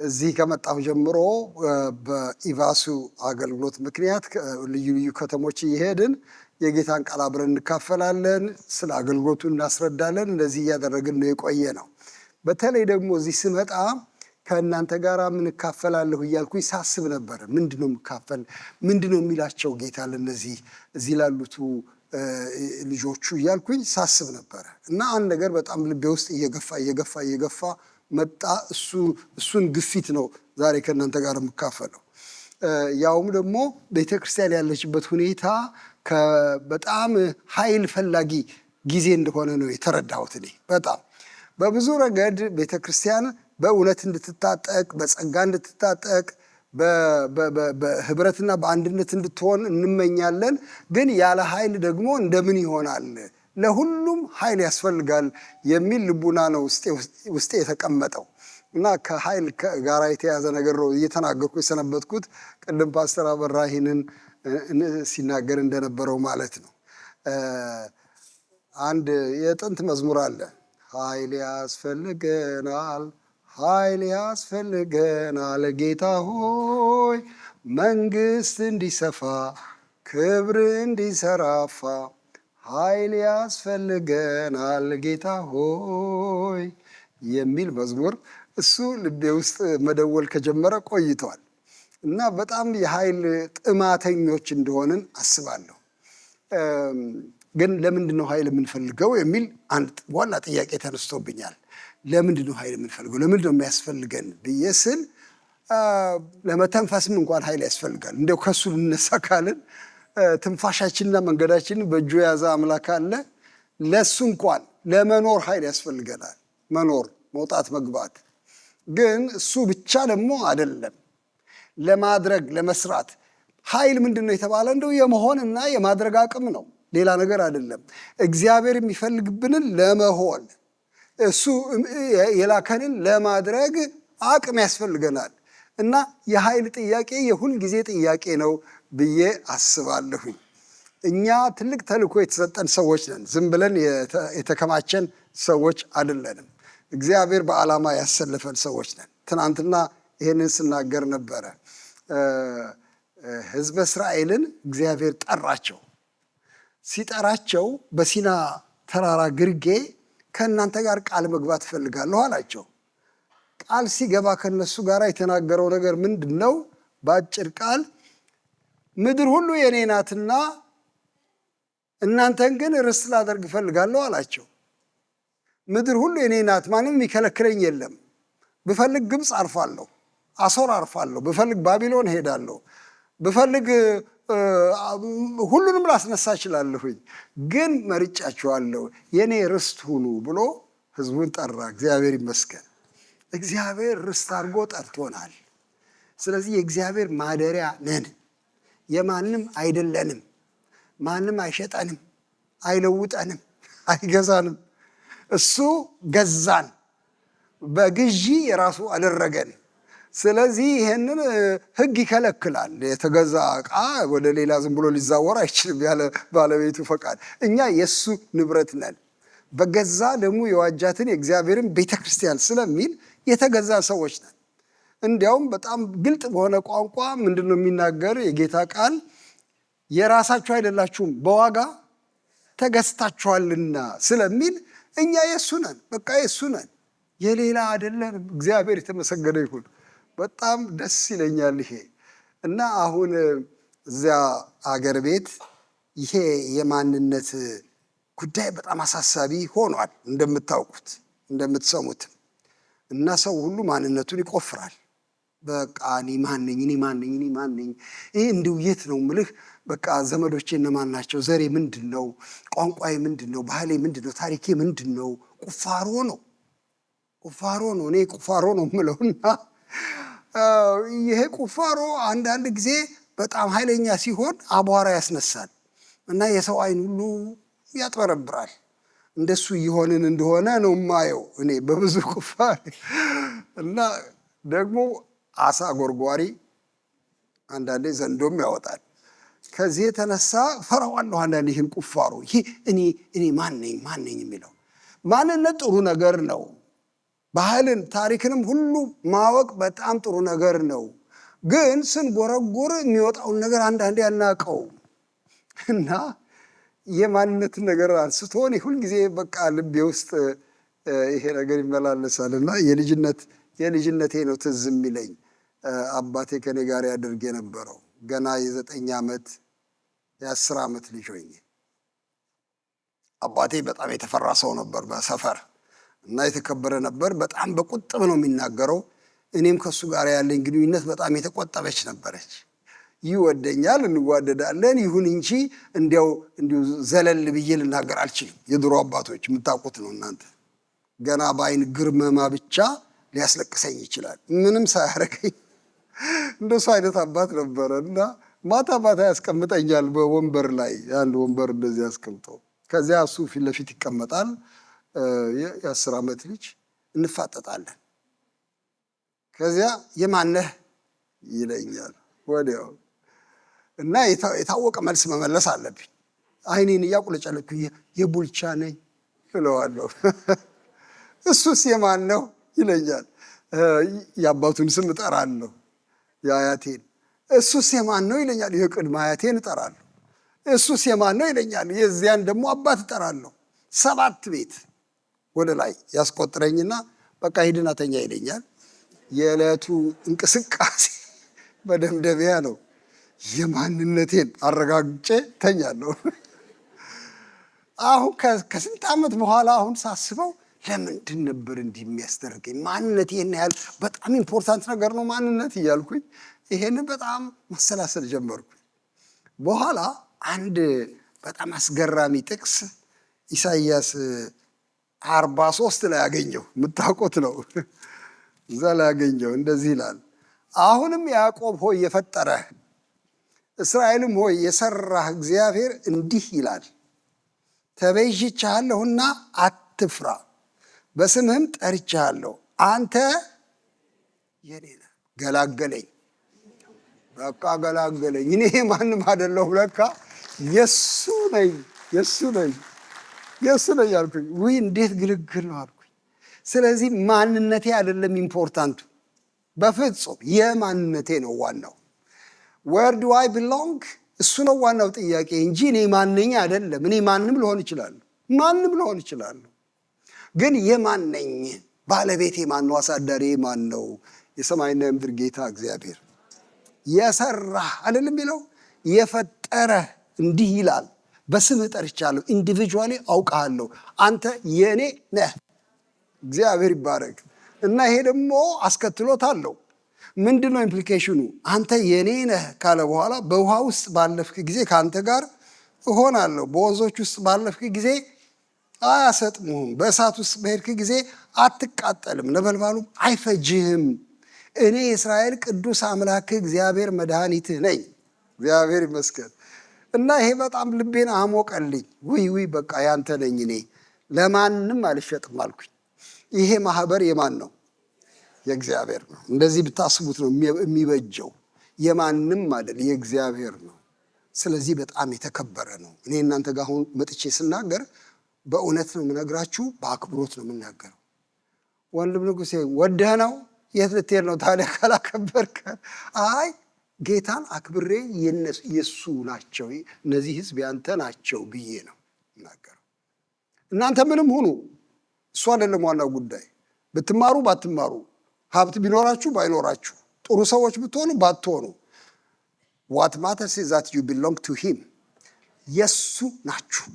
እዚህ ከመጣሁ ጀምሮ በኢቫሱ አገልግሎት ምክንያት ልዩ ልዩ ከተሞች እየሄድን የጌታን ቃል አብረን እንካፈላለን፣ ስለ አገልግሎቱ እናስረዳለን። እንደዚህ እያደረግን ነው የቆየ ነው። በተለይ ደግሞ እዚህ ስመጣ ከእናንተ ጋር ምን እካፈላለሁ እያልኩኝ ሳስብ ነበር። ምንድነው የምካፈል? ምንድነው የሚላቸው ጌታ ለነዚህ እዚህ ላሉቱ ልጆቹ እያልኩኝ ሳስብ ነበረ እና አንድ ነገር በጣም ልቤ ውስጥ እየገፋ መጣ። እሱን ግፊት ነው ዛሬ ከእናንተ ጋር የምካፈለው። ያውም ደግሞ ቤተክርስቲያን ያለችበት ሁኔታ በጣም ኃይል ፈላጊ ጊዜ እንደሆነ ነው የተረዳሁት። እኔ በጣም በብዙ ረገድ ቤተክርስቲያን በእውነት እንድትታጠቅ፣ በጸጋ እንድትታጠቅ፣ በህብረትና በአንድነት እንድትሆን እንመኛለን። ግን ያለ ኃይል ደግሞ እንደምን ይሆናል? ለሁሉም ኃይል ያስፈልጋል የሚል ልቡና ነው ውስጤ የተቀመጠው እና ከኃይል ጋር የተያዘ ነገር ነው እየተናገርኩ የሰነበትኩት። ቅድም ፓስተር አበራ ይህንን ሲናገር እንደነበረው ማለት ነው። አንድ የጥንት መዝሙር አለ። ኃይል ያስፈልገናል፣ ኃይል ያስፈልገናል፣ ጌታ ሆይ መንግስት እንዲሰፋ ክብር እንዲሰራፋ ኃይል ያስፈልገናል ጌታ ሆይ የሚል መዝሙር እሱ ልቤ ውስጥ መደወል ከጀመረ ቆይቷል እና በጣም የኃይል ጥማተኞች እንደሆንን አስባለሁ። ግን ለምንድን ነው ኃይል የምንፈልገው የሚል አንድ ዋና ጥያቄ ተነስቶብኛል። ለምንድን ነው ኃይል የምንፈልገው? ለምንድን ነው የሚያስፈልገን ብዬ ስል ለመተንፈስም እንኳን ኃይል ያስፈልጋል። እንደው ከሱ ልነሳ ካልን ትንፋሻችንና መንገዳችንን በእጁ የያዘ አምላክ አለ። ለሱ እንኳን ለመኖር ኃይል ያስፈልገናል። መኖር፣ መውጣት፣ መግባት። ግን እሱ ብቻ ደግሞ አይደለም። ለማድረግ ለመስራት ኃይል ምንድን ነው የተባለ? እንደው የመሆንና የማድረግ አቅም ነው፣ ሌላ ነገር አይደለም። እግዚአብሔር የሚፈልግብንን ለመሆን እሱ የላከንን ለማድረግ አቅም ያስፈልገናል እና የኃይል ጥያቄ የሁል ጊዜ ጥያቄ ነው ብዬ አስባለሁኝ። እኛ ትልቅ ተልእኮ የተሰጠን ሰዎች ነን። ዝም ብለን የተከማቸን ሰዎች አይደለንም። እግዚአብሔር በዓላማ ያሰለፈን ሰዎች ነን። ትናንትና ይሄንን ስናገር ነበረ። ሕዝበ እስራኤልን እግዚአብሔር ጠራቸው። ሲጠራቸው በሲና ተራራ ግርጌ ከእናንተ ጋር ቃል መግባት እፈልጋለሁ አላቸው። ቃል ሲገባ ከነሱ ጋር የተናገረው ነገር ምንድን ነው? በአጭር ቃል ምድር ሁሉ የኔ ናትና እናንተን ግን ርስት ላደርግ እፈልጋለሁ አላቸው። ምድር ሁሉ የኔ ናት፣ ማንም የሚከለክለኝ የለም። ብፈልግ ግብፅ አርፋለሁ፣ አሶር አርፋለሁ፣ ብፈልግ ባቢሎን ሄዳለሁ፣ ብፈልግ ሁሉንም ላስነሳ እችላለሁኝ። ግን መርጫችኋለሁ፣ የኔ ርስት ሁኑ ብሎ ህዝቡን ጠራ። እግዚአብሔር ይመስገን። እግዚአብሔር ርስት አድርጎ ጠርቶናል። ስለዚህ የእግዚአብሔር ማደሪያ ነን። የማንም አይደለንም። ማንም አይሸጠንም፣ አይለውጠንም፣ አይገዛንም። እሱ ገዛን፣ በግዢ የራሱ አደረገን። ስለዚህ ይሄንን ህግ ይከለክላል። የተገዛ ዕቃ ወደ ሌላ ዝም ብሎ ሊዛወር አይችልም ያለ ባለቤቱ ፈቃድ። እኛ የእሱ ንብረት ነን። በገዛ ደግሞ የዋጃትን የእግዚአብሔርን ቤተክርስቲያን ስለሚል የተገዛ ሰዎች ነን። እንዲያውም በጣም ግልጥ በሆነ ቋንቋ ምንድን ነው የሚናገር የጌታ ቃል? የራሳችሁ አይደላችሁም በዋጋ ተገዝታችኋልና ስለሚል እኛ የእሱ ነን። በቃ የእሱ ነን፣ የሌላ አይደለንም። እግዚአብሔር የተመሰገነ ይሁን። በጣም ደስ ይለኛል ይሄ እና አሁን እዚያ አገር ቤት ይሄ የማንነት ጉዳይ በጣም አሳሳቢ ሆኗል። እንደምታውቁት እንደምትሰሙትም እና ሰው ሁሉ ማንነቱን ይቆፍራል። በቃ እኔ ማነኝ? ይህ እንዲሁ የት ነው ምልህ? በቃ ዘመዶቼ እነማን ናቸው? ዘሬ ምንድን ነው? ቋንቋዬ ምንድን ነው? ባህሌ ምንድን ነው? ታሪኬ ምንድን ነው? ቁፋሮ ነው። እኔ ቁፋሮ ነው ምለውና ይሄ ቁፋሮ አንዳንድ ጊዜ በጣም ኃይለኛ ሲሆን አቧራ ያስነሳል እና የሰው አይን ሁሉ ያጥበረብራል። እንደሱ እየሆንን እንደሆነ ነው ማየው እኔ በብዙ ቁፋሮ እና ደግሞ አሳ ጎርጓሪ አንዳንዴ ዘንዶም ያወጣል። ከዚህ የተነሳ ፈራዋለሁ አንዳንዴ ይህን ቁፋሮ። ይሄ እኔ ማን ነኝ የሚለው ማንነት ጥሩ ነገር ነው። ባህልን ታሪክንም ሁሉ ማወቅ በጣም ጥሩ ነገር ነው። ግን ስንጎረጎር የሚወጣውን ነገር አንዳንዴ ያናቀው እና የማንነትን ነገር አንስቶን ሁልጊዜ በቃ ልቤ ውስጥ ይሄ ነገር ይመላለሳል እና የልጅነቴ ነው ትዝ የሚለኝ። አባቴ ከኔ ጋር ያደርግ የነበረው ገና የ9 ዓመት የ10 ዓመት ልጅ ሆኜ። አባቴ በጣም የተፈራ ሰው ነበር በሰፈር እና የተከበረ ነበር። በጣም በቁጥብ ነው የሚናገረው። እኔም ከሱ ጋር ያለኝ ግንኙነት በጣም የተቆጠበች ነበረች። ይወደኛል፣ እንዋደዳለን። ይሁን እንጂ እንዲሁ ዘለል ብዬ ልናገር አልችልም። የድሮ አባቶች የምታውቁት ነው እናንተ። ገና በአይን ግርመማ ብቻ ሊያስለቅሰኝ ይችላል፣ ምንም ሳያረገኝ። እንደሱ አይነት አባት ነበረ እና ማታ ማታ ያስቀምጠኛል በወንበር ላይ፣ አንድ ወንበር እንደዚህ ያስቀምጠው። ከዚያ እሱ ፊት ለፊት ይቀመጣል። የ10 ዓመት ልጅ እንፋጠጣለን። ከዚያ የማነህ ይለኛል ወዲያው እና የታወቀ መልስ መመለስ አለብኝ። አይኔን እያቁለጨለኩ የቡልቻ ነኝ እለዋለሁ። እሱስ የማን ነው ይለኛል። የአባቱን ስም እጠራለሁ፣ የአያቴን። እሱስ የማን ነው ይለኛል። የቅድመ አያቴን እጠራለሁ። እሱስ የማን ነው ይለኛል። የዚያን ደግሞ አባት እጠራለሁ። 7 ቤት ወደ ላይ ያስቆጥረኝና በቃ ሂድና ተኛ ይለኛል። የዕለቱ እንቅስቃሴ በደምደሚያ ነው። የማንነቴን አረጋግጬ ተኛለሁ። አሁን ከስንት ዓመት በኋላ አሁን ሳስበው ለምንድን ነበር እንዲህ የሚያስደርገኝ? ማንነት ይህን ያህል በጣም ኢምፖርታንት ነገር ነው ማንነት እያልኩኝ ይሄንን በጣም ማሰላሰል ጀመርኩኝ። በኋላ አንድ በጣም አስገራሚ ጥቅስ ኢሳይያስ 43 ላይ ያገኘው፣ የምታውቁት ነው። እዛ ላይ ያገኘው እንደዚህ ይላል፣ አሁንም ያዕቆብ ሆይ የፈጠረህ እስራኤልም ሆይ የሰራህ እግዚአብሔር እንዲህ ይላል፣ ተቤዥቼሃለሁና አትፍራ፣ በስምህም ጠርቼሃለሁ፣ አንተ የኔ ነህ። ገላገለኝ፣ በቃ ገላገለኝ። እኔ ማንም አይደለሁም፣ ለካ የሱ ነኝ አልኩኝ። ውይ እንዴት ግልግል ነው አልኩኝ። ስለዚህ ማንነቴ አይደለም ኢምፖርታንቱ፣ በፍጹም የማንነቴ ነው ዋናው። ዌር ዱ አይ ቢሎንግ፣ እሱ ነው ዋናው ጥያቄ እንጂ እኔ ማንኝ አይደለም። እኔ ማንም ልሆን እችላለሁ፣ ግን የማነኝ? ባለቤቴ ማን ነው? አሳዳሪ ማን ነው? የሰማይና የምድር ጌታ እግዚአብሔር። የሰራህ አይደለም የሚለው የፈጠረህ እንዲህ ይላል፣ በስምህ ጠርቻለሁ፣ ኢንዲቪጁዋሊ አውቃለሁ፣ አንተ የኔ ነህ። እግዚአብሔር ይባረክ። እና ይሄ ደግሞ አስከትሎት አለው። ምንድን ነው ኢምፕሊኬሽኑ? አንተ የኔ ነህ ካለ በኋላ በውሃ ውስጥ ባለፍክ ጊዜ ከአንተ ጋር እሆናለሁ፣ በወንዞች ውስጥ ባለፍክ ጊዜ አያሰጥሙህም፣ በእሳት ውስጥ በሄድክ ጊዜ አትቃጠልም፣ ነበልባሉም አይፈጅህም። እኔ የእስራኤል ቅዱስ አምላክህ እግዚአብሔር መድኃኒትህ ነኝ። እግዚአብሔር ይመስገን። እና ይሄ በጣም ልቤን አሞቀልኝ። ውይ በቃ ያንተ ነኝ፣ እኔ ለማንም አልሸጥም አልኩኝ። ይሄ ማህበር የማን ነው? የእግዚአብሔር ነው። እንደዚህ ብታስቡት ነው የሚበጀው። የማንም አይደል፣ የእግዚአብሔር ነው። ስለዚህ በጣም የተከበረ ነው። እኔ እናንተ ጋር አሁን መጥቼ ስናገር በእውነት ነው የምነግራችሁ፣ በአክብሮት ነው የምናገረው። ወንድም ንጉሴ ወደህ ነው? የት ልትሄድ ነው ታዲያ ካላከበርከ? አይ ጌታን አክብሬ የሱ ናቸው እነዚህ ህዝብ ያንተ ናቸው ብዬ ነው የምናገረው። እናንተ ምንም ሁኑ፣ እሱ አይደለም ዋናው ጉዳይ። ብትማሩ ባትማሩ፣ ሀብት ቢኖራችሁ ባይኖራችሁ፣ ጥሩ ሰዎች ብትሆኑ ባትሆኑ፣ what matters is that you belong to him። የሱ ናችሁ።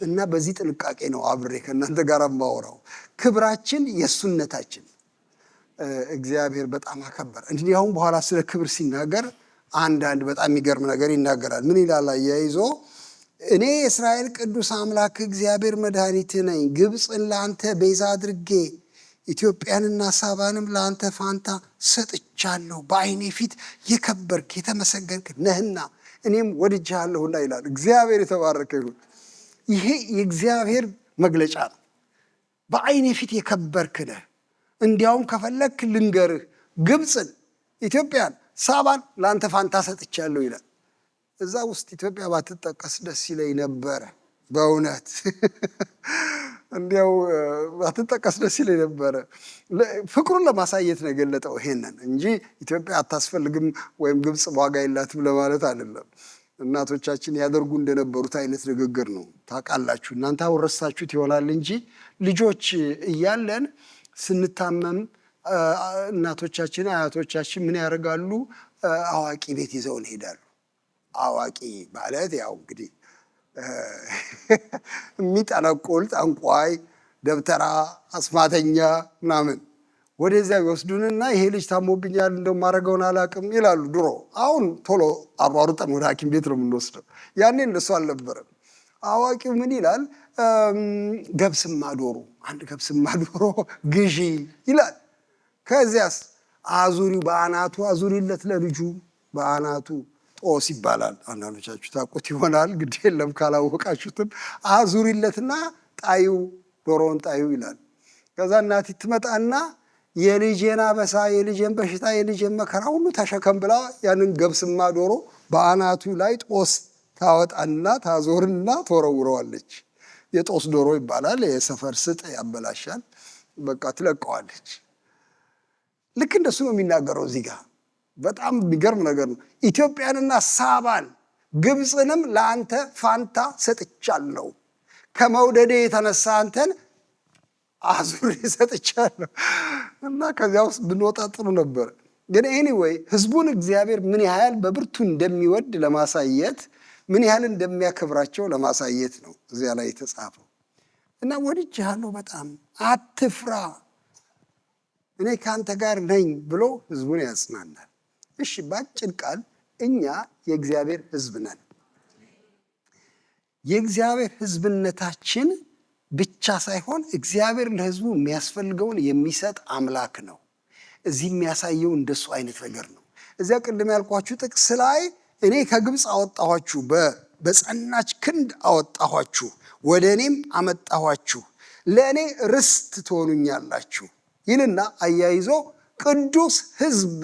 እና በዚህ ጥንቃቄ ነው አብሬ ከእናንተ ጋር ማወራው። ክብራችን የሱነታችን እግዚአብሔር በጣም አከበረ። እንግዲህ አሁን በኋላ ስለ ክብር ሲናገር አንዳንድ በጣም የሚገርም ነገር ይናገራል። ምን ይላል አያይዞ? እኔ የእስራኤል ቅዱስ አምላክ እግዚአብሔር መድኃኒት ነኝ። ግብፅን ለአንተ ቤዛ አድርጌ ኢትዮጵያንና ሳባንም ለአንተ ፋንታ ሰጥቻለሁ። በዓይኔ ፊት የከበርክ የተመሰገንክ ነህና እኔም ወድጄሃለሁና ይላል። እግዚአብሔር የተባረከ ይሁን። ይሄ የእግዚአብሔር መግለጫ ነው። በዓይኔ ፊት የከበርክ ነህ። እንዲያውም ከፈለክ ልንገርህ፣ ግብፅን፣ ኢትዮጵያን፣ ሳባን ለአንተ ፋንታ ሰጥቻለሁ ይላል። እዛ ውስጥ ኢትዮጵያ ባትጠቀስ ደስ ይለኝ ነበረ በእውነት እንዲያው አትጠቀስ ደስ ይለኝ ነበረ። ፍቅሩን ለማሳየት ነው የገለጠው ይሄንን እንጂ ኢትዮጵያ አታስፈልግም ወይም ግብፅ ዋጋ የላትም ለማለት አይደለም። እናቶቻችን ያደርጉ እንደነበሩት አይነት ንግግር ነው። ታውቃላችሁ፣ እናንተ አወረሳችሁት ይሆናል እንጂ ልጆች እያለን ስንታመም እናቶቻችን አያቶቻችን ምን ያደርጋሉ? አዋቂ ቤት ይዘውን ይሄዳሉ። አዋቂ ማለት ያው እንግዲህ የሚጠነቁል ጠንቋይ፣ ደብተራ፣ አስማተኛ ምናምን ወደዚያ ይወስዱንና ይሄ ልጅ ታሞብኛል እንደማደርገውን አላውቅም ይላሉ ድሮ። አሁን ቶሎ አሯሩጠን ወደ ሐኪም ቤት ነው የምንወስደው። ያኔ እንደሱ አልነበረም። አዋቂው ምን ይላል? ገብስማ ዶሮ፣ አንድ ገብስማ ዶሮ ግዢ ይላል። ከዚያስ አዙሪው በአናቱ አዙሪለት ለልጁ በአናቱ ጦስ ይባላል። አንዳንዶቻችሁ ታውቁት ይሆናል፣ ግድ የለም ካላወቃችሁትም። አዙሪለትና ጣዩ ዶሮውን ጣዩ ይላል። ከዛ እናቲት ትመጣና የልጄን አበሳ፣ የልጄን በሽታ፣ የልጄን መከራ ሁሉ ተሸከም ብላ ያንን ገብስማ ዶሮ በአናቱ ላይ ጦስ ታወጣና ታዞርና ትወረውረዋለች። የጦስ ዶሮ ይባላል። የሰፈር ስጥ ያበላሻል። በቃ ትለቀዋለች። ልክ እንደሱ ነው የሚናገረው እዚህ ጋር። በጣም የሚገርም ነገር ነው። ኢትዮጵያንና ሳባን ግብፅንም ለአንተ ፋንታ ሰጥቻለሁ፣ ከመውደዴ የተነሳ አንተን አዙሬ ሰጥቻለሁ። እና ከዚያ ውስጥ ብንወጣ ጥሩ ነበር። ግን ኤኒዌይ ህዝቡን እግዚአብሔር ምን ያህል በብርቱ እንደሚወድ ለማሳየት፣ ምን ያህል እንደሚያከብራቸው ለማሳየት ነው እዚያ ላይ የተጻፈው። እና ወድጄሃለሁ በጣም አትፍራ፣ እኔ ከአንተ ጋር ነኝ ብሎ ህዝቡን ያጽናናል። እሺ፣ ባጭር ቃል እኛ የእግዚአብሔር ህዝብ ነን። የእግዚአብሔር ህዝብነታችን ብቻ ሳይሆን እግዚአብሔር ለህዝቡ የሚያስፈልገውን የሚሰጥ አምላክ ነው። እዚህ የሚያሳየው እንደሱ አይነት ነገር ነው። እዚያ ቅድም ያልኳችሁ ጥቅስ ላይ እኔ ከግብፅ አወጣኋችሁ፣ በጸናች ክንድ አወጣኋችሁ፣ ወደ እኔም አመጣኋችሁ፣ ለእኔ ርስት ትሆኑኛላችሁ ይልና አያይዞ ቅዱስ ህዝብ፣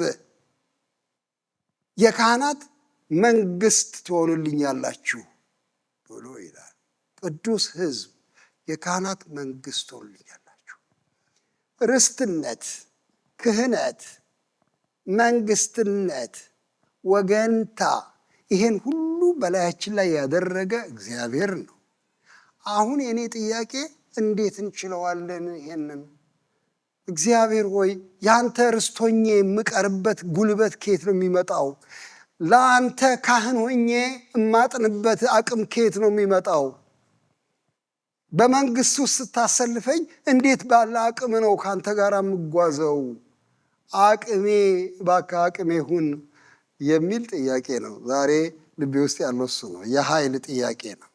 የካህናት መንግስት ትሆኑልኛላችሁ ብሎ ይላል። ቅዱስ ህዝብ፣ የካህናት መንግስት ትሆኑልኛላችሁ። ርስትነት፣ ክህነት፣ መንግስትነት፣ ወገንታ፣ ይሄን ሁሉ በላያችን ላይ ያደረገ እግዚአብሔር ነው። አሁን የኔ ጥያቄ እንዴት እንችለዋለን ይሄንን? እግዚአብሔር ሆይ ያንተ ርስት ሆኜ የምቀርበት ጉልበት ከየት ነው የሚመጣው? ለአንተ ካህን ሆኜ የማጥንበት አቅም ከየት ነው የሚመጣው? በመንግስት ውስጥ ስታሰልፈኝ እንዴት ባለ አቅም ነው ከአንተ ጋር የምጓዘው? አቅሜ እባክህ አቅሜ ሁን የሚል ጥያቄ ነው ዛሬ ልቤ ውስጥ ያለው። እሱ ነው የኃይል ጥያቄ ነው።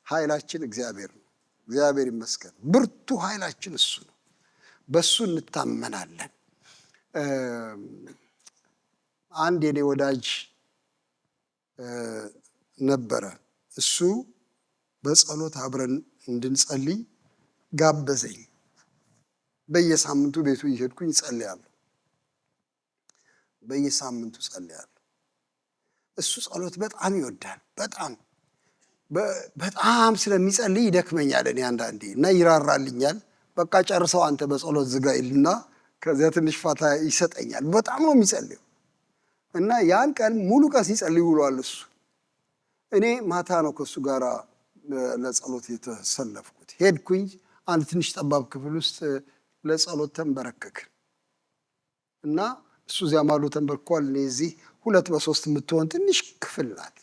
ኃይላችን እግዚአብሔር ነው። እግዚአብሔር ይመስገን። ብርቱ ኃይላችን እሱ ነው። በሱ እንታመናለን። አንድ የኔ ወዳጅ ነበረ። እሱ በጸሎት አብረን እንድንጸልይ ጋበዘኝ። በየሳምንቱ ቤቱ እየሄድኩኝ ጸልያለሁ። በየሳምንቱ ጸልያለሁ። እሱ ጸሎት በጣም ይወዳል። በጣም ስለሚጸልይ ይደክመኛል እኔ አንዳንዴ እና ይራራልኛል። በቃ ጨርሰው አንተ በጸሎት ዝጋ ይልና ከዚያ ትንሽ ፋታ ይሰጠኛል። በጣም ነው የሚጸልየው እና ያን ቀን ሙሉ ቀን ሲጸልይ ውሏል እሱ። እኔ ማታ ነው ከእሱ ጋር ለጸሎት የተሰለፍኩት። ሄድኩኝ። አንድ ትንሽ ጠባብ ክፍል ውስጥ ለጸሎት ተንበረከክን እና እሱ እዚያ ማዶ ተንበርኳል። እኔ እዚህ 2 በ3 የምትሆን ትንሽ ክፍል ናት።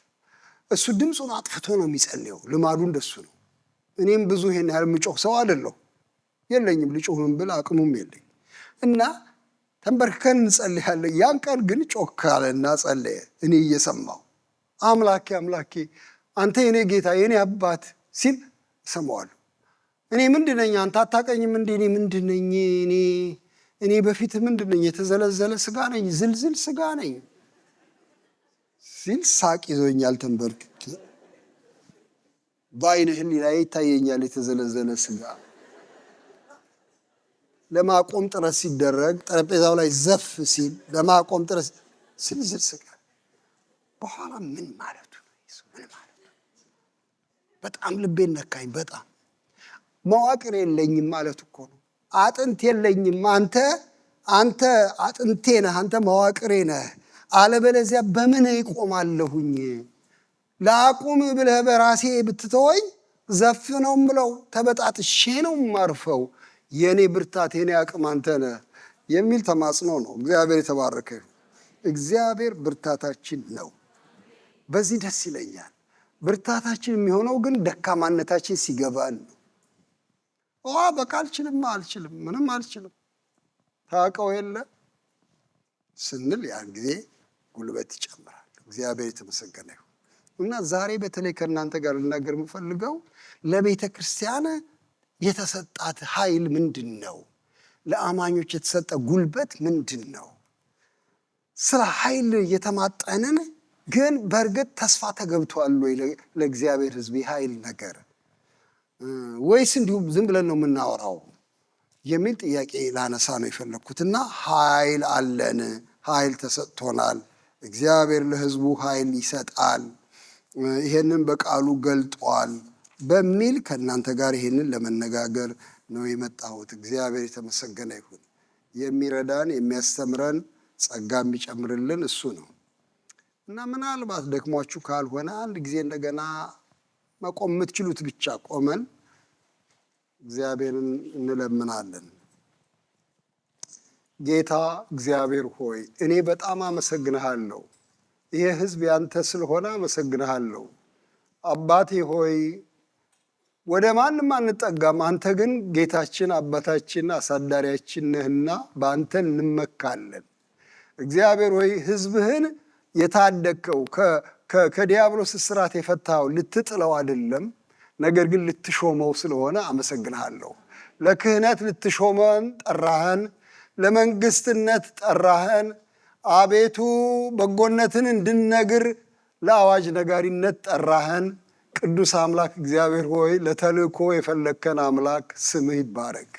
እሱ ድምፁን አጥፍቶ ነው የሚጸልየው። ልማዱ እንደሱ ነው። እኔም ብዙ ይሄን ያህል የምጮህ ሰው አይደለሁ፣ የለኝም ልጮህም ብል አቅሙም የለኝ እና ተንበርክከን እንጸልያለን። ያን ቀን ግን ጮክ አለና ጸለየ። እኔ እየሰማሁ አምላኬ አምላኬ አንተ የኔ ጌታ የኔ አባት ሲል እሰማዋለሁ። እኔ ምንድን ነኝ? አንተ አታውቀኝም እንዴ? እኔ ምንድን ነኝ? እኔ በፊት ምንድን ነኝ? የተዘለዘለ ስጋ ነኝ፣ ዝልዝል ስጋ ነኝ ሲል ሳቅ ይዞኛል። ተንበርክኬ በዓይነ ሕሊናዬ ይታየኛል የተዘለዘለ ስጋ። ለማቆም ጥረት ሲደረግ ጠረጴዛው ላይ ዘፍ ሲል ለማቆም ጥረት ዝልዝል ስጋ። በኋላ ምን ማለቱ ነው? ምን ማለቱ? በጣም ልቤን ነካኝ። በጣም መዋቅር የለኝም ማለት እኮ ነው። አጥንት የለኝም። አንተ አጥንቴ ነህ፣ አንተ መዋቅሬ ነህ። አለበለዚያ በምን ይቆማለሁኝ? ለአቁም ብለህ በራሴ ብትተወኝ ዘፍ ነው ምለው፣ ተበጣጥሼ ነው ማርፈው። የኔ ብርታት የኔ አቅም አንተ ነህ የሚል ተማጽኖ ነው። እግዚአብሔር የተባረከ። እግዚአብሔር ብርታታችን ነው። በዚህ ደስ ይለኛል። ብርታታችን የሚሆነው ግን ደካማነታችን ሲገባን ነው። በቃ አልችልም፣ ምንም አልችልም፣ ታውቀው የለ ስንል ያን ጊዜ ጉልበት ይጨምራል። እግዚአብሔር የተመሰገነ ይሁን። እና ዛሬ በተለይ ከእናንተ ጋር ልናገር የምፈልገው ለቤተ ክርስቲያን የተሰጣት ኃይል ምንድን ነው? ለአማኞች የተሰጠ ጉልበት ምንድን ነው? ስለ ኃይል እየተማጠንን ግን በእርግጥ ተስፋ ተገብቷል ወይ ለእግዚአብሔር ሕዝብ የኃይል ነገር ወይስ እንዲሁም ዝም ብለን ነው የምናወራው የሚል ጥያቄ ላነሳ ነው የፈለግኩት። እና ኃይል አለን፣ ኃይል ተሰጥቶናል። እግዚአብሔር ለሕዝቡ ኃይል ይሰጣል፣ ይሄንን በቃሉ ገልጧል በሚል ከእናንተ ጋር ይሄንን ለመነጋገር ነው የመጣሁት። እግዚአብሔር የተመሰገነ ይሁን። የሚረዳን የሚያስተምረን ጸጋ የሚጨምርልን እሱ ነው። እና ምናልባት ደክሟችሁ ካልሆነ አንድ ጊዜ እንደገና መቆም የምትችሉት ብቻ ቆመን እግዚአብሔርን እንለምናለን። ጌታ እግዚአብሔር ሆይ እኔ በጣም አመሰግንሃለሁ። ይሄ ሕዝብ ያንተ ስለሆነ አመሰግንሃለሁ። አባቴ ሆይ ወደ ማንም አንጠጋም፣ አንተ ግን ጌታችን፣ አባታችን፣ አሳዳሪያችን ነህና በአንተ እንመካለን። እግዚአብሔር ሆይ ሕዝብህን የታደግከው ከዲያብሎስ እስራት የፈታኸው ልትጥለው አይደለም፣ ነገር ግን ልትሾመው ስለሆነ አመሰግንሃለሁ። ለክህነት ልትሾመን ጠራህን፣ ለመንግስትነት ጠራህን። አቤቱ በጎነትን እንድንነግር ለአዋጅ ነጋሪነት ጠራህን። ቅዱስ አምላክ እግዚአብሔር ሆይ ለተልእኮ የፈለግከን አምላክ ስምህ ይባረክ።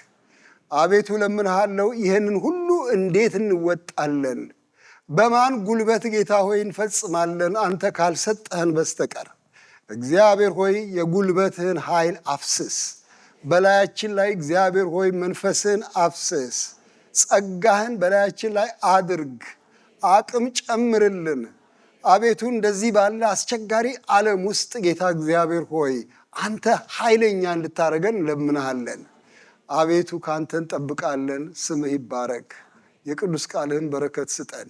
አቤቱ ለምንሃለው፣ ይህንን ሁሉ እንዴት እንወጣለን? በማን ጉልበት ጌታ ሆይ እንፈጽማለን? አንተ ካልሰጠህን በስተቀር እግዚአብሔር ሆይ የጉልበትህን ኃይል አፍስስ በላያችን ላይ። እግዚአብሔር ሆይ መንፈስህን አፍስስ፣ ጸጋህን በላያችን ላይ አድርግ፣ አቅም ጨምርልን። አቤቱ እንደዚህ ባለ አስቸጋሪ ዓለም ውስጥ ጌታ እግዚአብሔር ሆይ አንተ ኃይለኛ እንድታደርገን እንለምንሃለን። አቤቱ ከአንተ እንጠብቃለን። ስምህ ይባረክ። የቅዱስ ቃልህን በረከት ስጠን።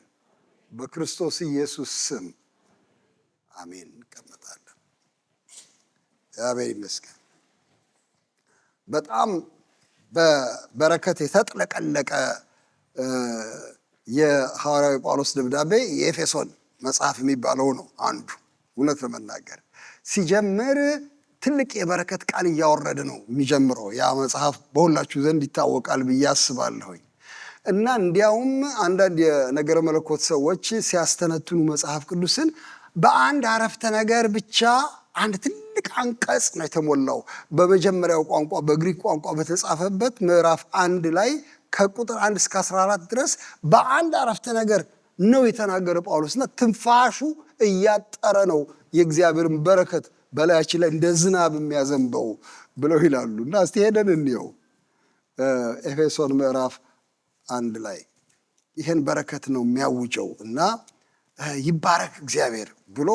በክርስቶስ ኢየሱስ ስም አሜን። እንቀመጣለን። እግዚአብሔር ይመስገን። በጣም በበረከት የተጥለቀለቀ የሐዋርያው ጳውሎስ ደብዳቤ የኤፌሶን መጽሐፍ የሚባለው ነው አንዱ። እውነት ለመናገር ሲጀምር ትልቅ የበረከት ቃል እያወረደ ነው የሚጀምረው። ያ መጽሐፍ በሁላችሁ ዘንድ ይታወቃል ብዬ አስባለሁኝ። እና እንዲያውም አንዳንድ የነገረ መለኮት ሰዎች ሲያስተነትኑ መጽሐፍ ቅዱስን በአንድ አረፍተ ነገር ብቻ አንድ ትልቅ አንቀጽ ነው የተሞላው። በመጀመሪያው ቋንቋ በግሪክ ቋንቋ በተጻፈበት ምዕራፍ 1 ላይ ከቁጥር 1 እስከ 14 ድረስ በአንድ አረፍተ ነገር ነው የተናገረ ጳውሎስና ትንፋሹ እያጠረ ነው የእግዚአብሔርን በረከት በላያችን ላይ እንደ ዝናብ የሚያዘንበው ብለው ይላሉ። እና እስቲ ሄደን እንየው ኤፌሶን ምዕራፍ 1 ላይ ይህን በረከት ነው የሚያውጀው። እና ይባረክ እግዚአብሔር ብሎ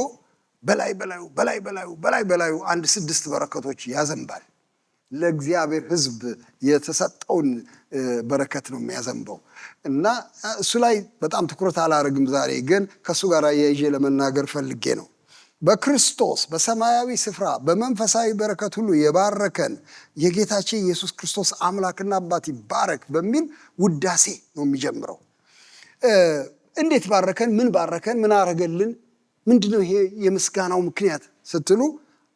በላይ በላዩ በላይ በላዩ በላይ በላዩ 6 በረከቶች ያዘንባል። ለእግዚአብሔር ሕዝብ የተሰጠውን በረከት ነው የሚያዘንበው። እና እሱ ላይ በጣም ትኩረት አላደርግም ዛሬ፣ ግን ከእሱ ጋር አያይዤ ለመናገር ፈልጌ ነው። በክርስቶስ በሰማያዊ ስፍራ በመንፈሳዊ በረከት ሁሉ የባረከን የጌታችን ኢየሱስ ክርስቶስ አምላክና አባት ይባረክ በሚል ውዳሴ ነው የሚጀምረው። እንዴት ባረከን? ምን ባረከን? ምን አረገልን? ምንድነው ይሄ የምስጋናው ምክንያት ስትሉ፣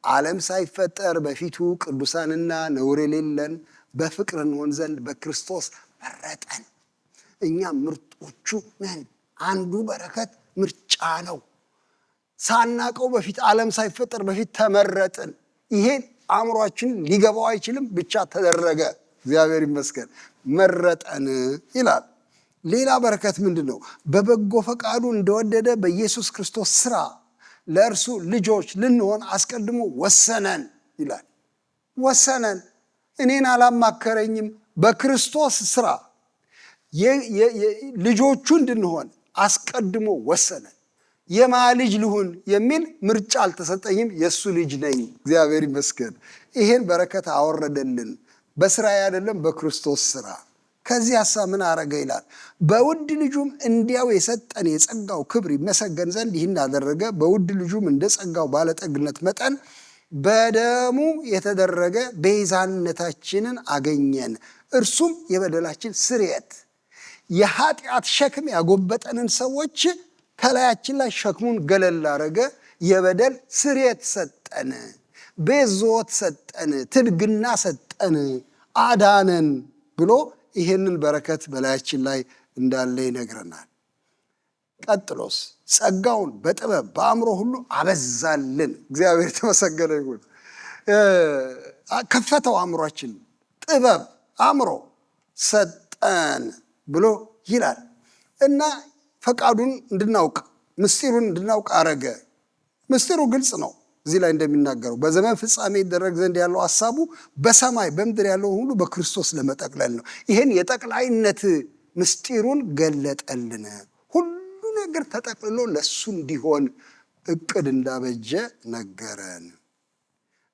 ዓለም ሳይፈጠር በፊቱ ቅዱሳንና ነውር የሌለን በፍቅር እንሆን ዘንድ በክርስቶስ መረጠን። እኛ ምርጦቹ ነን። አንዱ በረከት ምርጫ ነው። ሳናቀው በፊት ዓለም ሳይፈጠር በፊት ተመረጥን። ይሄን አእምሯችን ሊገባው አይችልም፣ ብቻ ተደረገ። እግዚአብሔር ይመስገን። መረጠን ይላል። ሌላ በረከት ምንድን ነው? በበጎ ፈቃዱ እንደወደደ በኢየሱስ ክርስቶስ ስራ ለእርሱ ልጆች ልንሆን አስቀድሞ ወሰነን ይላል። ወሰነን። እኔን አላማከረኝም። በክርስቶስ ስራ ልጆቹ እንድንሆን አስቀድሞ ወሰነ። የማ ልጅ ልሁን የሚል ምርጫ አልተሰጠኝም። የእሱ ልጅ ነኝ። እግዚአብሔር ይመስገን። ይሄን በረከት አወረደልን። በስራዬ አይደለም፣ በክርስቶስ ስራ። ከዚህ ሐሳብ ምን አረገ ይላል። በውድ ልጁም እንዲያው የሰጠን የጸጋው ክብር ይመሰገን ዘንድ ይህን አደረገ። በውድ ልጁም እንደ ጸጋው ባለጠግነት መጠን በደሙ የተደረገ ቤዛነታችንን አገኘን። እርሱም የበደላችን ስርየት። የኃጢአት ሸክም ያጎበጠንን ሰዎች ከላያችን ላይ ሸክሙን ገለል አረገ። የበደል ስርየት ሰጠን፣ ቤዞት ሰጠን፣ ትድግና ሰጠን፣ አዳነን ብሎ ይሄንን በረከት በላያችን ላይ እንዳለ ይነግረናል። ቀጥሎስ ጸጋውን በጥበብ በአእምሮ ሁሉ አበዛልን። እግዚአብሔር የተመሰገነ ይሁን። ከፈተው አእምሯችን፣ ጥበብ አእምሮ ሰጠን ብሎ ይላል እና ፈቃዱን እንድናውቅ ምስጢሩን እንድናውቅ አረገ። ምስጢሩ ግልጽ ነው። እዚህ ላይ እንደሚናገረው በዘመን ፍጻሜ ይደረግ ዘንድ ያለው ሐሳቡ በሰማይ በምድር ያለው ሁሉ በክርስቶስ ለመጠቅለል ነው። ይህን የጠቅላይነት ምስጢሩን ገለጠልን። ሁሉ ነገር ተጠቅልሎ ለሱ እንዲሆን እቅድ እንዳበጀ ነገረን።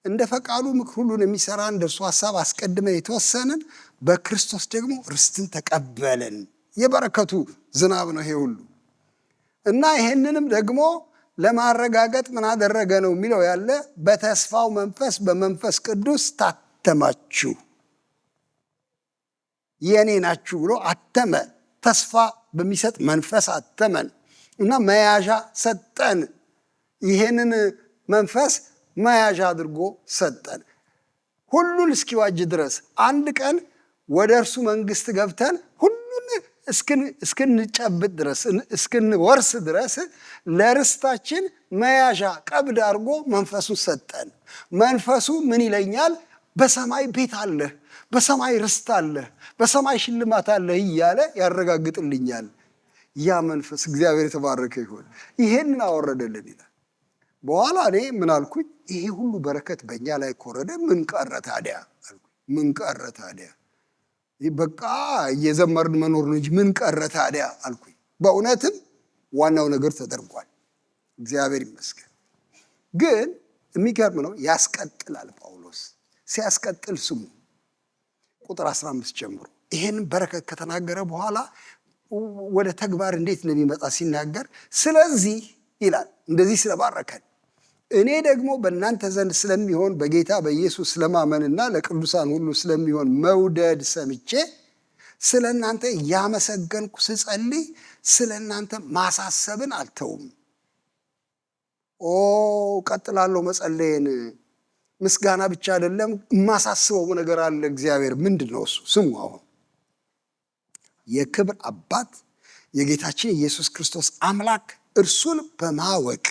እንደ ፈቃዱ ምክር ሁሉን የሚሰራ እንደ እርሱ ሐሳብ አስቀድመን የተወሰንን በክርስቶስ ደግሞ ርስትን ተቀበልን። የበረከቱ ዝናብ ነው ይሄ ሁሉ እና ይሄንንም ደግሞ ለማረጋገጥ ምን አደረገ ነው የሚለው ያለ በተስፋው መንፈስ በመንፈስ ቅዱስ ታተማችሁ፣ የኔ ናችሁ ብሎ አተመ። ተስፋ በሚሰጥ መንፈስ አተመን እና መያዣ ሰጠን። ይሄንን መንፈስ መያዣ አድርጎ ሰጠን። ሁሉን እስኪዋጅ ድረስ አንድ ቀን ወደ እርሱ መንግስት ገብተን ሁሉን እስክንጨብጥ ድረስ እስክንወርስ ድረስ ለርስታችን መያዣ ቀብድ አድርጎ መንፈሱን ሰጠን። መንፈሱ ምን ይለኛል? በሰማይ ቤት አለህ፣ በሰማይ ርስት አለህ፣ በሰማይ ሽልማት አለህ እያለ ያረጋግጥልኛል። ያ መንፈስ እግዚአብሔር የተባረከ ይሁን። ይሄንን አወረደልን ይላል። በኋላ እኔ ምን አልኩኝ? ይሄ ሁሉ በረከት በእኛ ላይ ከወረደ ምን ቀረ ታዲያ? ምን ቀረ ታዲያ? በቃ እየዘመርን መኖር ነው እንጂ ምን ቀረ ታዲያ አልኩኝ። በእውነትም ዋናው ነገር ተደርጓል። እግዚአብሔር ይመስገን። ግን የሚገርም ነው። ያስቀጥላል ጳውሎስ። ሲያስቀጥል ስሙ ቁጥር 15 ጀምሮ ይሄንን በረከት ከተናገረ በኋላ ወደ ተግባር እንዴት እንደሚመጣ ሲናገር ስለዚህ ይላል እንደዚህ ስለባረከን እኔ ደግሞ በእናንተ ዘንድ ስለሚሆን በጌታ በኢየሱስ ስለማመንና ለቅዱሳን ሁሉ ስለሚሆን መውደድ ሰምቼ ስለ እናንተ እያመሰገንኩ ስጸልይ ስለ እናንተ ማሳሰብን አልተውም። ቀጥላለሁ መጸለይን። ምስጋና ብቻ አይደለም፣ የማሳስበው ነገር አለ። እግዚአብሔር ምንድን ነው እሱ? ስሙ። አሁን የክብር አባት የጌታችን ኢየሱስ ክርስቶስ አምላክ እርሱን በማወቅ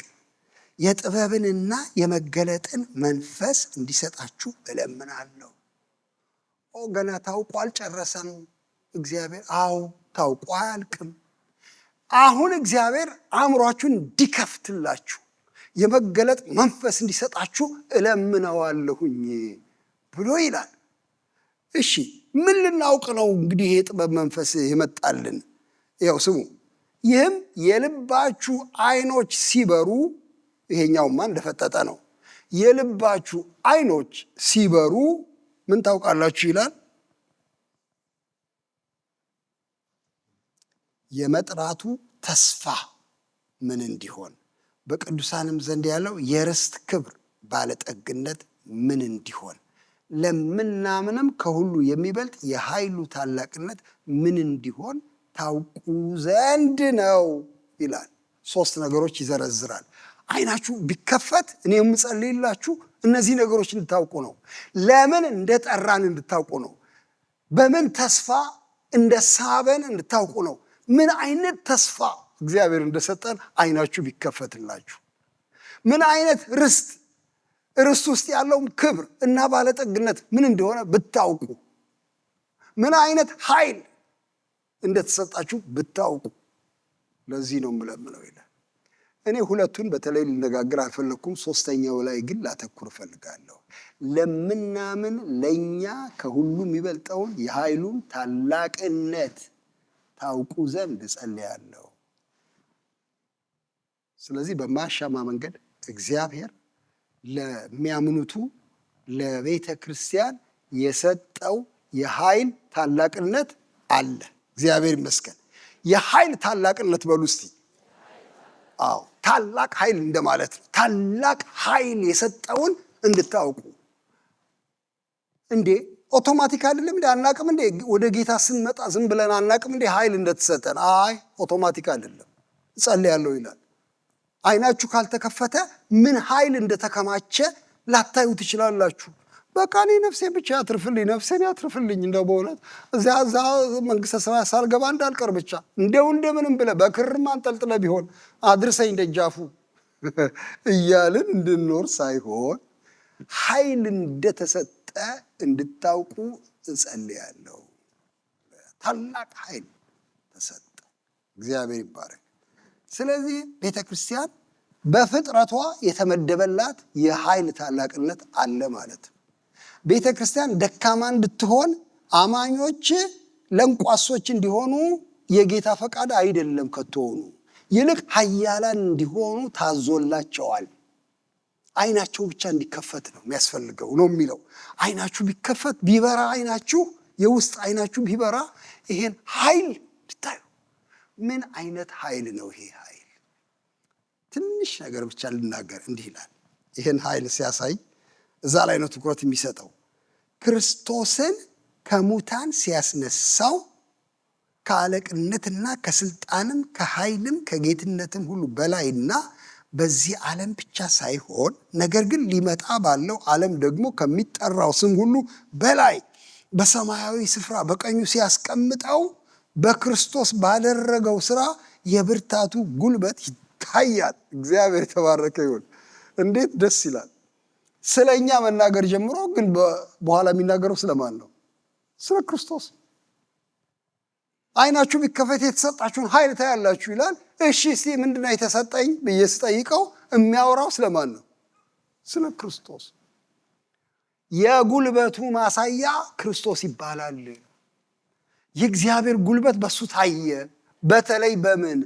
የጥበብንና የመገለጥን መንፈስ እንዲሰጣችሁ እለምናለሁ። ገና ታውቆ አልጨረሰም እግዚአብሔር። ታውቆ አያልቅም። አሁን እግዚአብሔር አእምሯችሁን እንዲከፍትላችሁ የመገለጥ መንፈስ እንዲሰጣችሁ እለምነዋለሁኝ ብሎ ይላል። እሺ ምን ልናውቅ ነው እንግዲህ ይሄ ጥበብ መንፈስ የመጣልን? ያው ስሙ። ይህም የልባችሁ አይኖች ሲበሩ፣ ይሄኛውማ እንደፈጠጠ ነው። የልባችሁ አይኖች ሲበሩ ምን ታውቃላችሁ ይላል? የመጥራቱ ተስፋ ምን እንዲሆን፣ በቅዱሳንም ዘንድ ያለው የርስት ክብር ባለጠግነት ምን እንዲሆን፣ ለምናምንም ከሁሉ የሚበልጥ የኃይሉ ታላቅነት ምን እንዲሆን ታውቁ ዘንድ ነው ይላል። 3 ነገሮች ይዘረዝራል። አይናችሁ ቢከፈት እኔ የምጸልይላችሁ እነዚህ ነገሮች እንድታውቁ ነው። ለምን እንደጠራን እንድታውቁ ነው። በምን ተስፋ እንደሳበን እንድታውቁ ነው። ምን አይነት ተስፋ እግዚአብሔር እንደሰጠን አይናችሁ ቢከፈትላችሁ፣ ምን አይነት ርስት ውስጥ ያለውም ክብር እና ባለጠግነት ምን እንደሆነ ብታውቁ፣ ምን አይነት ኃይል እንደተሰጣችሁ ብታውቁ፣ ለዚህ ነው የምለምነው ይላል። እኔ ሁለቱን በተለይ ልነጋገር አልፈለኩም። ሶስተኛው ላይ ግን ላተኩር እፈልጋለሁ። ለምናምን ለእኛ ከሁሉ የሚበልጠውን የኃይሉን ታላቅነት ታውቁ ዘንድ እጸልያለሁ። ስለዚህ በማያሻማ መንገድ እግዚአብሔር ለሚያምኑቱ ለቤተ ክርስቲያን የሰጠው የኃይል ታላቅነት አለ። እግዚአብሔር ይመስገን። የኃይል ታላቅነት በሉ እስቲ። አዎ ታላቅ ኃይል እንደማለት ነው። ታላቅ ኃይል የሰጠውን እንድታውቁ። እንዴ ኦቶማቲክ አይደለም እንዴ? አናቅም እንዴ? ወደ ጌታ ስንመጣ ዝም ብለን አናቅም እንዴ ኃይል እንደተሰጠን? አይ ኦቶማቲክ አይደለም። እጸልያለሁ ይላል። አይናችሁ ካልተከፈተ ምን ኃይል እንደተከማቸ ላታዩ ትችላላችሁ። በቃ እኔ ነፍሴን ብቻ ያትርፍልኝ፣ ነፍሴን ያትርፍልኝ። እንደው በእውነት እዛ መንግስተ ሰማያት ሳልገባ እንዳልቀር ብቻ እንደምንም ብለህ በክርም አንጠልጥለህ ቢሆን አድርሰኝ ደጃፉ እያልን እንድንኖር ሳይሆን ኃይል እንደተሰጠ እንድታውቁ እጸልያለሁ። ታላቅ ኃይል ተሰጠ። እግዚአብሔር ይባረክ። ስለዚህ ቤተ ክርስቲያን በፍጥረቷ የተመደበላት የኃይል ታላቅነት አለ ማለት ነው። ቤተ ክርስቲያን ደካማ እንድትሆን፣ አማኞች ለንቋሶች እንዲሆኑ የጌታ ፈቃድ አይደለም ከቶሆኑ። ይልቅ ኃያላን እንዲሆኑ ታዞላቸዋል። አይናቸው ብቻ እንዲከፈት ነው የሚያስፈልገው ነው የሚለው። አይናችሁ ቢከፈት ቢበራ፣ አይናችሁ የውስጥ አይናችሁ ቢበራ ይሄን ኃይል እንድታዩ። ምን አይነት ኃይል ነው ይሄ ኃይል? ትንሽ ነገር ብቻ ልናገር። እንዲህ ይላል። ይሄን ኃይል ሲያሳይ እዛ ላይ ነው ትኩረት የሚሰጠው። ክርስቶስን ከሙታን ሲያስነሳው ከአለቅነትና ከስልጣንም ከኃይልም ከጌትነትም ሁሉ በላይና በዚህ ዓለም ብቻ ሳይሆን ነገር ግን ሊመጣ ባለው ዓለም ደግሞ ከሚጠራው ስም ሁሉ በላይ በሰማያዊ ስፍራ በቀኙ ሲያስቀምጠው በክርስቶስ ባደረገው ስራ የብርታቱ ጉልበት ይታያል። እግዚአብሔር የተባረከ ይሁን። እንዴት ደስ ይላል! ስለ እኛ መናገር ጀምሮ ግን በኋላ የሚናገረው ስለማን ነው? ስለ ክርስቶስ። አይናችሁ ቢከፈት የተሰጣችሁን ኃይል ታያላችሁ ይላል። እሺ እስቲ ምንድነው የተሰጠኝ ብዬ ስጠይቀው የሚያወራው ስለማን ነው? ስለ ክርስቶስ። የጉልበቱ ማሳያ ክርስቶስ ይባላል። የእግዚአብሔር ጉልበት በሱ ታየ። በተለይ በምን?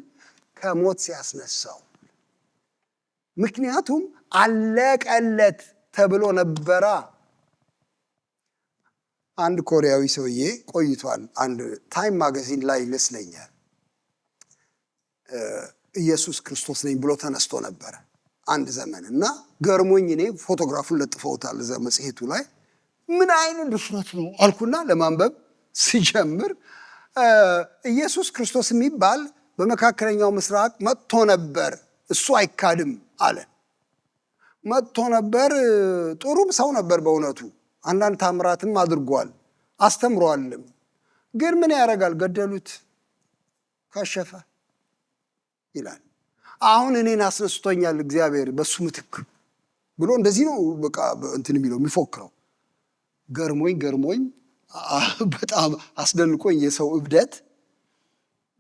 ከሞት ሲያስነሳው። ምክንያቱም አለቀለት ተብሎ ነበራ። አንድ ኮሪያዊ ሰውዬ ቆይቷል። አንድ ታይም ማጋዚን ላይ ይመስለኛል ኢየሱስ ክርስቶስ ነኝ ብሎ ተነስቶ ነበረ አንድ ዘመን እና ገርሞኝ እኔ ፎቶግራፉን ለጥፈውታል እዛ መጽሔቱ ላይ። ምን አይነት ድፍረት ነው አልኩና ለማንበብ ሲጀምር ኢየሱስ ክርስቶስ የሚባል በመካከለኛው ምስራቅ መጥቶ ነበር፣ እሱ አይካድም አለ። መጥቶ ነበር፣ ጥሩም ሰው ነበር በእውነቱ። አንዳንድ ታምራትም አድርጓል፣ አስተምሯልም። ግን ምን ያደርጋል? ገደሉት፣ ከሸፈ ይላል። አሁን እኔን አስነስቶኛል እግዚአብሔር በሱ ምትክ ብሎ እንደዚህ ነው በቃ እንትን የሚለው የሚፎክረው። ገርሞኝ በጣም አስደንቆኝ የሰው እብደት።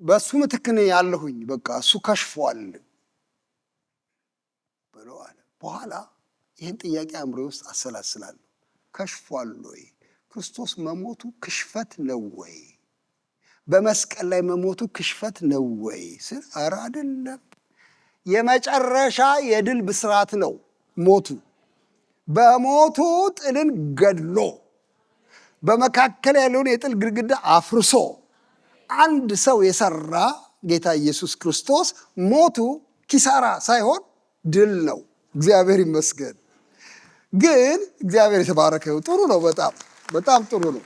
በሱ ምትክ ነኝ ያለሁኝ፣ በቃ እሱ ከሽፏል ብሎ አለ። በኋላ ይህን ጥያቄ አእምሮ ውስጥ አሰላስላለሁ። ከሽፏል ወይ? ክርስቶስ መሞቱ ክሽፈት ነው ወይ? በመስቀል ላይ መሞቱ ክሽፈት ነው ወይ ስል ኧረ አይደለም፣ የመጨረሻ የድል ብስራት ነው ሞቱ። በሞቱ ጥልን ገድሎ በመካከል ያለውን የጥል ግድግዳ አፍርሶ አንድ ሰው የሰራ ጌታ ኢየሱስ ክርስቶስ ሞቱ ኪሳራ ሳይሆን ድል ነው። እግዚአብሔር ይመስገን። ግን እግዚአብሔር የተባረከ ይሁን። ጥሩ ነው፣ በጣም ጥሩ ነው።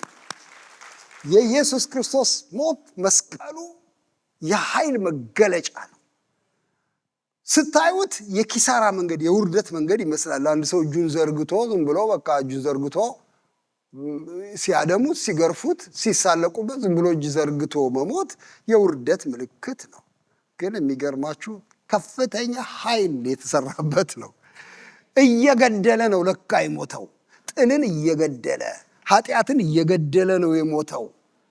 የኢየሱስ ክርስቶስ ሞት መስቀሉ የኃይል መገለጫ ነው። ስታዩት የኪሳራ መንገድ፣ የውርደት መንገድ ይመስላል። አንድ ሰው እጁን ዘርግቶ ዝም ብሎ በቃ እጁን ዘርግቶ ሲያደሙት፣ ሲገርፉት፣ ሲሳለቁበት ዝም ብሎ እጅ ዘርግቶ መሞት የውርደት ምልክት ነው። ግን የሚገርማችሁ ከፍተኛ ኃይል የተሰራበት ነው። እየገደለ ነው ለካ የሞተው። ጥልን እየገደለ ኃጢአትን እየገደለ ነው የሞተው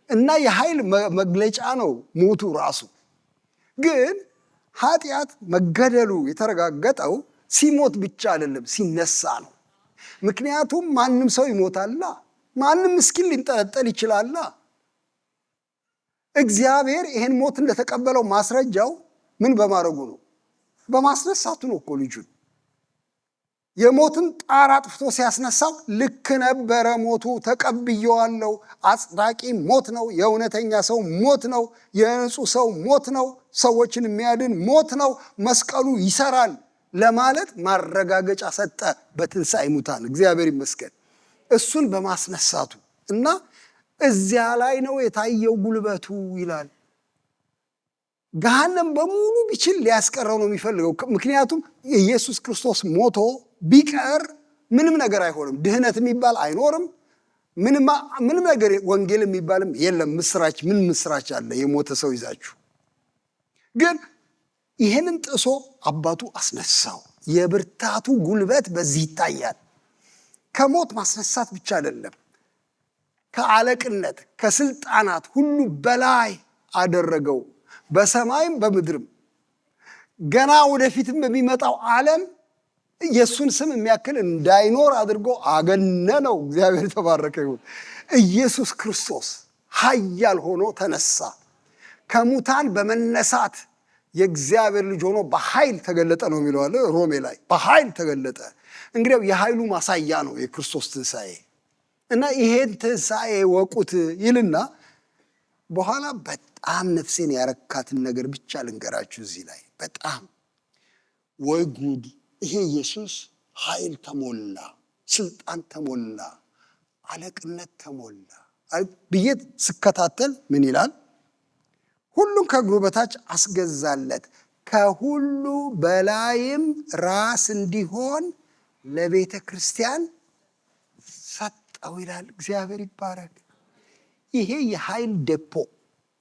እና የኃይል መግለጫ ነው ሞቱ ራሱ። ግን ኃጢአት መገደሉ የተረጋገጠው ሲሞት ብቻ አይደለም፣ ሲነሳ ነው። ምክንያቱም ማንም ሰው ይሞታላ፣ ማንም ምስኪን ሊንጠለጠል ይችላላ። እግዚአብሔር ይሄን ሞት እንደተቀበለው ማስረጃው ምን በማድረጉ ነው? በማስነሳቱ ነው እኮ ልጁን። የሞትን ጣር አጥፍቶ ሲያስነሳው ልክ ነበረ ሞቱ፣ ተቀብየዋለሁ። አጽዳቂ ሞት ነው፣ የእውነተኛ ሰው ሞት ነው፣ የንጹህ ሰው ሞት ነው፣ ሰዎችን የሚያድን ሞት ነው፣ መስቀሉ ይሰራል ለማለት ማረጋገጫ ሰጠ በትንሣኤ ሙታን። እግዚአብሔር ይመስገን እሱን በማስነሳቱ እና እዚያ ላይ ነው የታየው ጉልበቱ ይላል። ገሃነም በሙሉ ቢችል ሊያስቀረው ነው የሚፈልገው። ምክንያቱም ኢየሱስ ክርስቶስ ሞቶ ቢቀር ምንም ነገር አይሆንም። ድህነት የሚባል አይኖርም። ምንም ነገር ወንጌል የሚባልም የለም። ምስራች ምን ምስራች አለ? የሞተ ሰው ይዛችሁ። ግን ይህንን ጥሶ አባቱ አስነሳው። የብርታቱ ጉልበት በዚህ ይታያል። ከሞት ማስነሳት ብቻ አይደለም፣ ከአለቅነት ከስልጣናት ሁሉ በላይ አደረገው። በሰማይም በምድርም ገና ወደፊትም በሚመጣው ዓለም የእሱን ስም የሚያክል እንዳይኖር አድርጎ አገነነው። እግዚአብሔር የተባረከ ይሁን። ኢየሱስ ክርስቶስ ኃያል ሆኖ ተነሳ። ከሙታን በመነሳት የእግዚአብሔር ልጅ ሆኖ በኃይል ተገለጠ ነው የሚለዋል ሮሜ ላይ። በኃይል ተገለጠ። እንግዲህ የኃይሉ ማሳያ ነው የክርስቶስ ትንሣኤ እና ይሄን ትንሣኤ ወቁት ይልና በኋላ በጣም ነፍሴን ያረካትን ነገር ብቻ ልንገራችሁ እዚህ ላይ። በጣም ወይ ጉድ! ይሄ ኢየሱስ ኃይል ተሞላ፣ ስልጣን ተሞላ፣ አለቅነት ተሞላ ብዬ ስከታተል ምን ይላል? ሁሉን ከእግሩ በታች አስገዛለት፣ ከሁሉ በላይም ራስ እንዲሆን ለቤተ ክርስቲያን ሰጠው ይላል። እግዚአብሔር ይባረክ። ይሄ የኃይል ዴፖ፣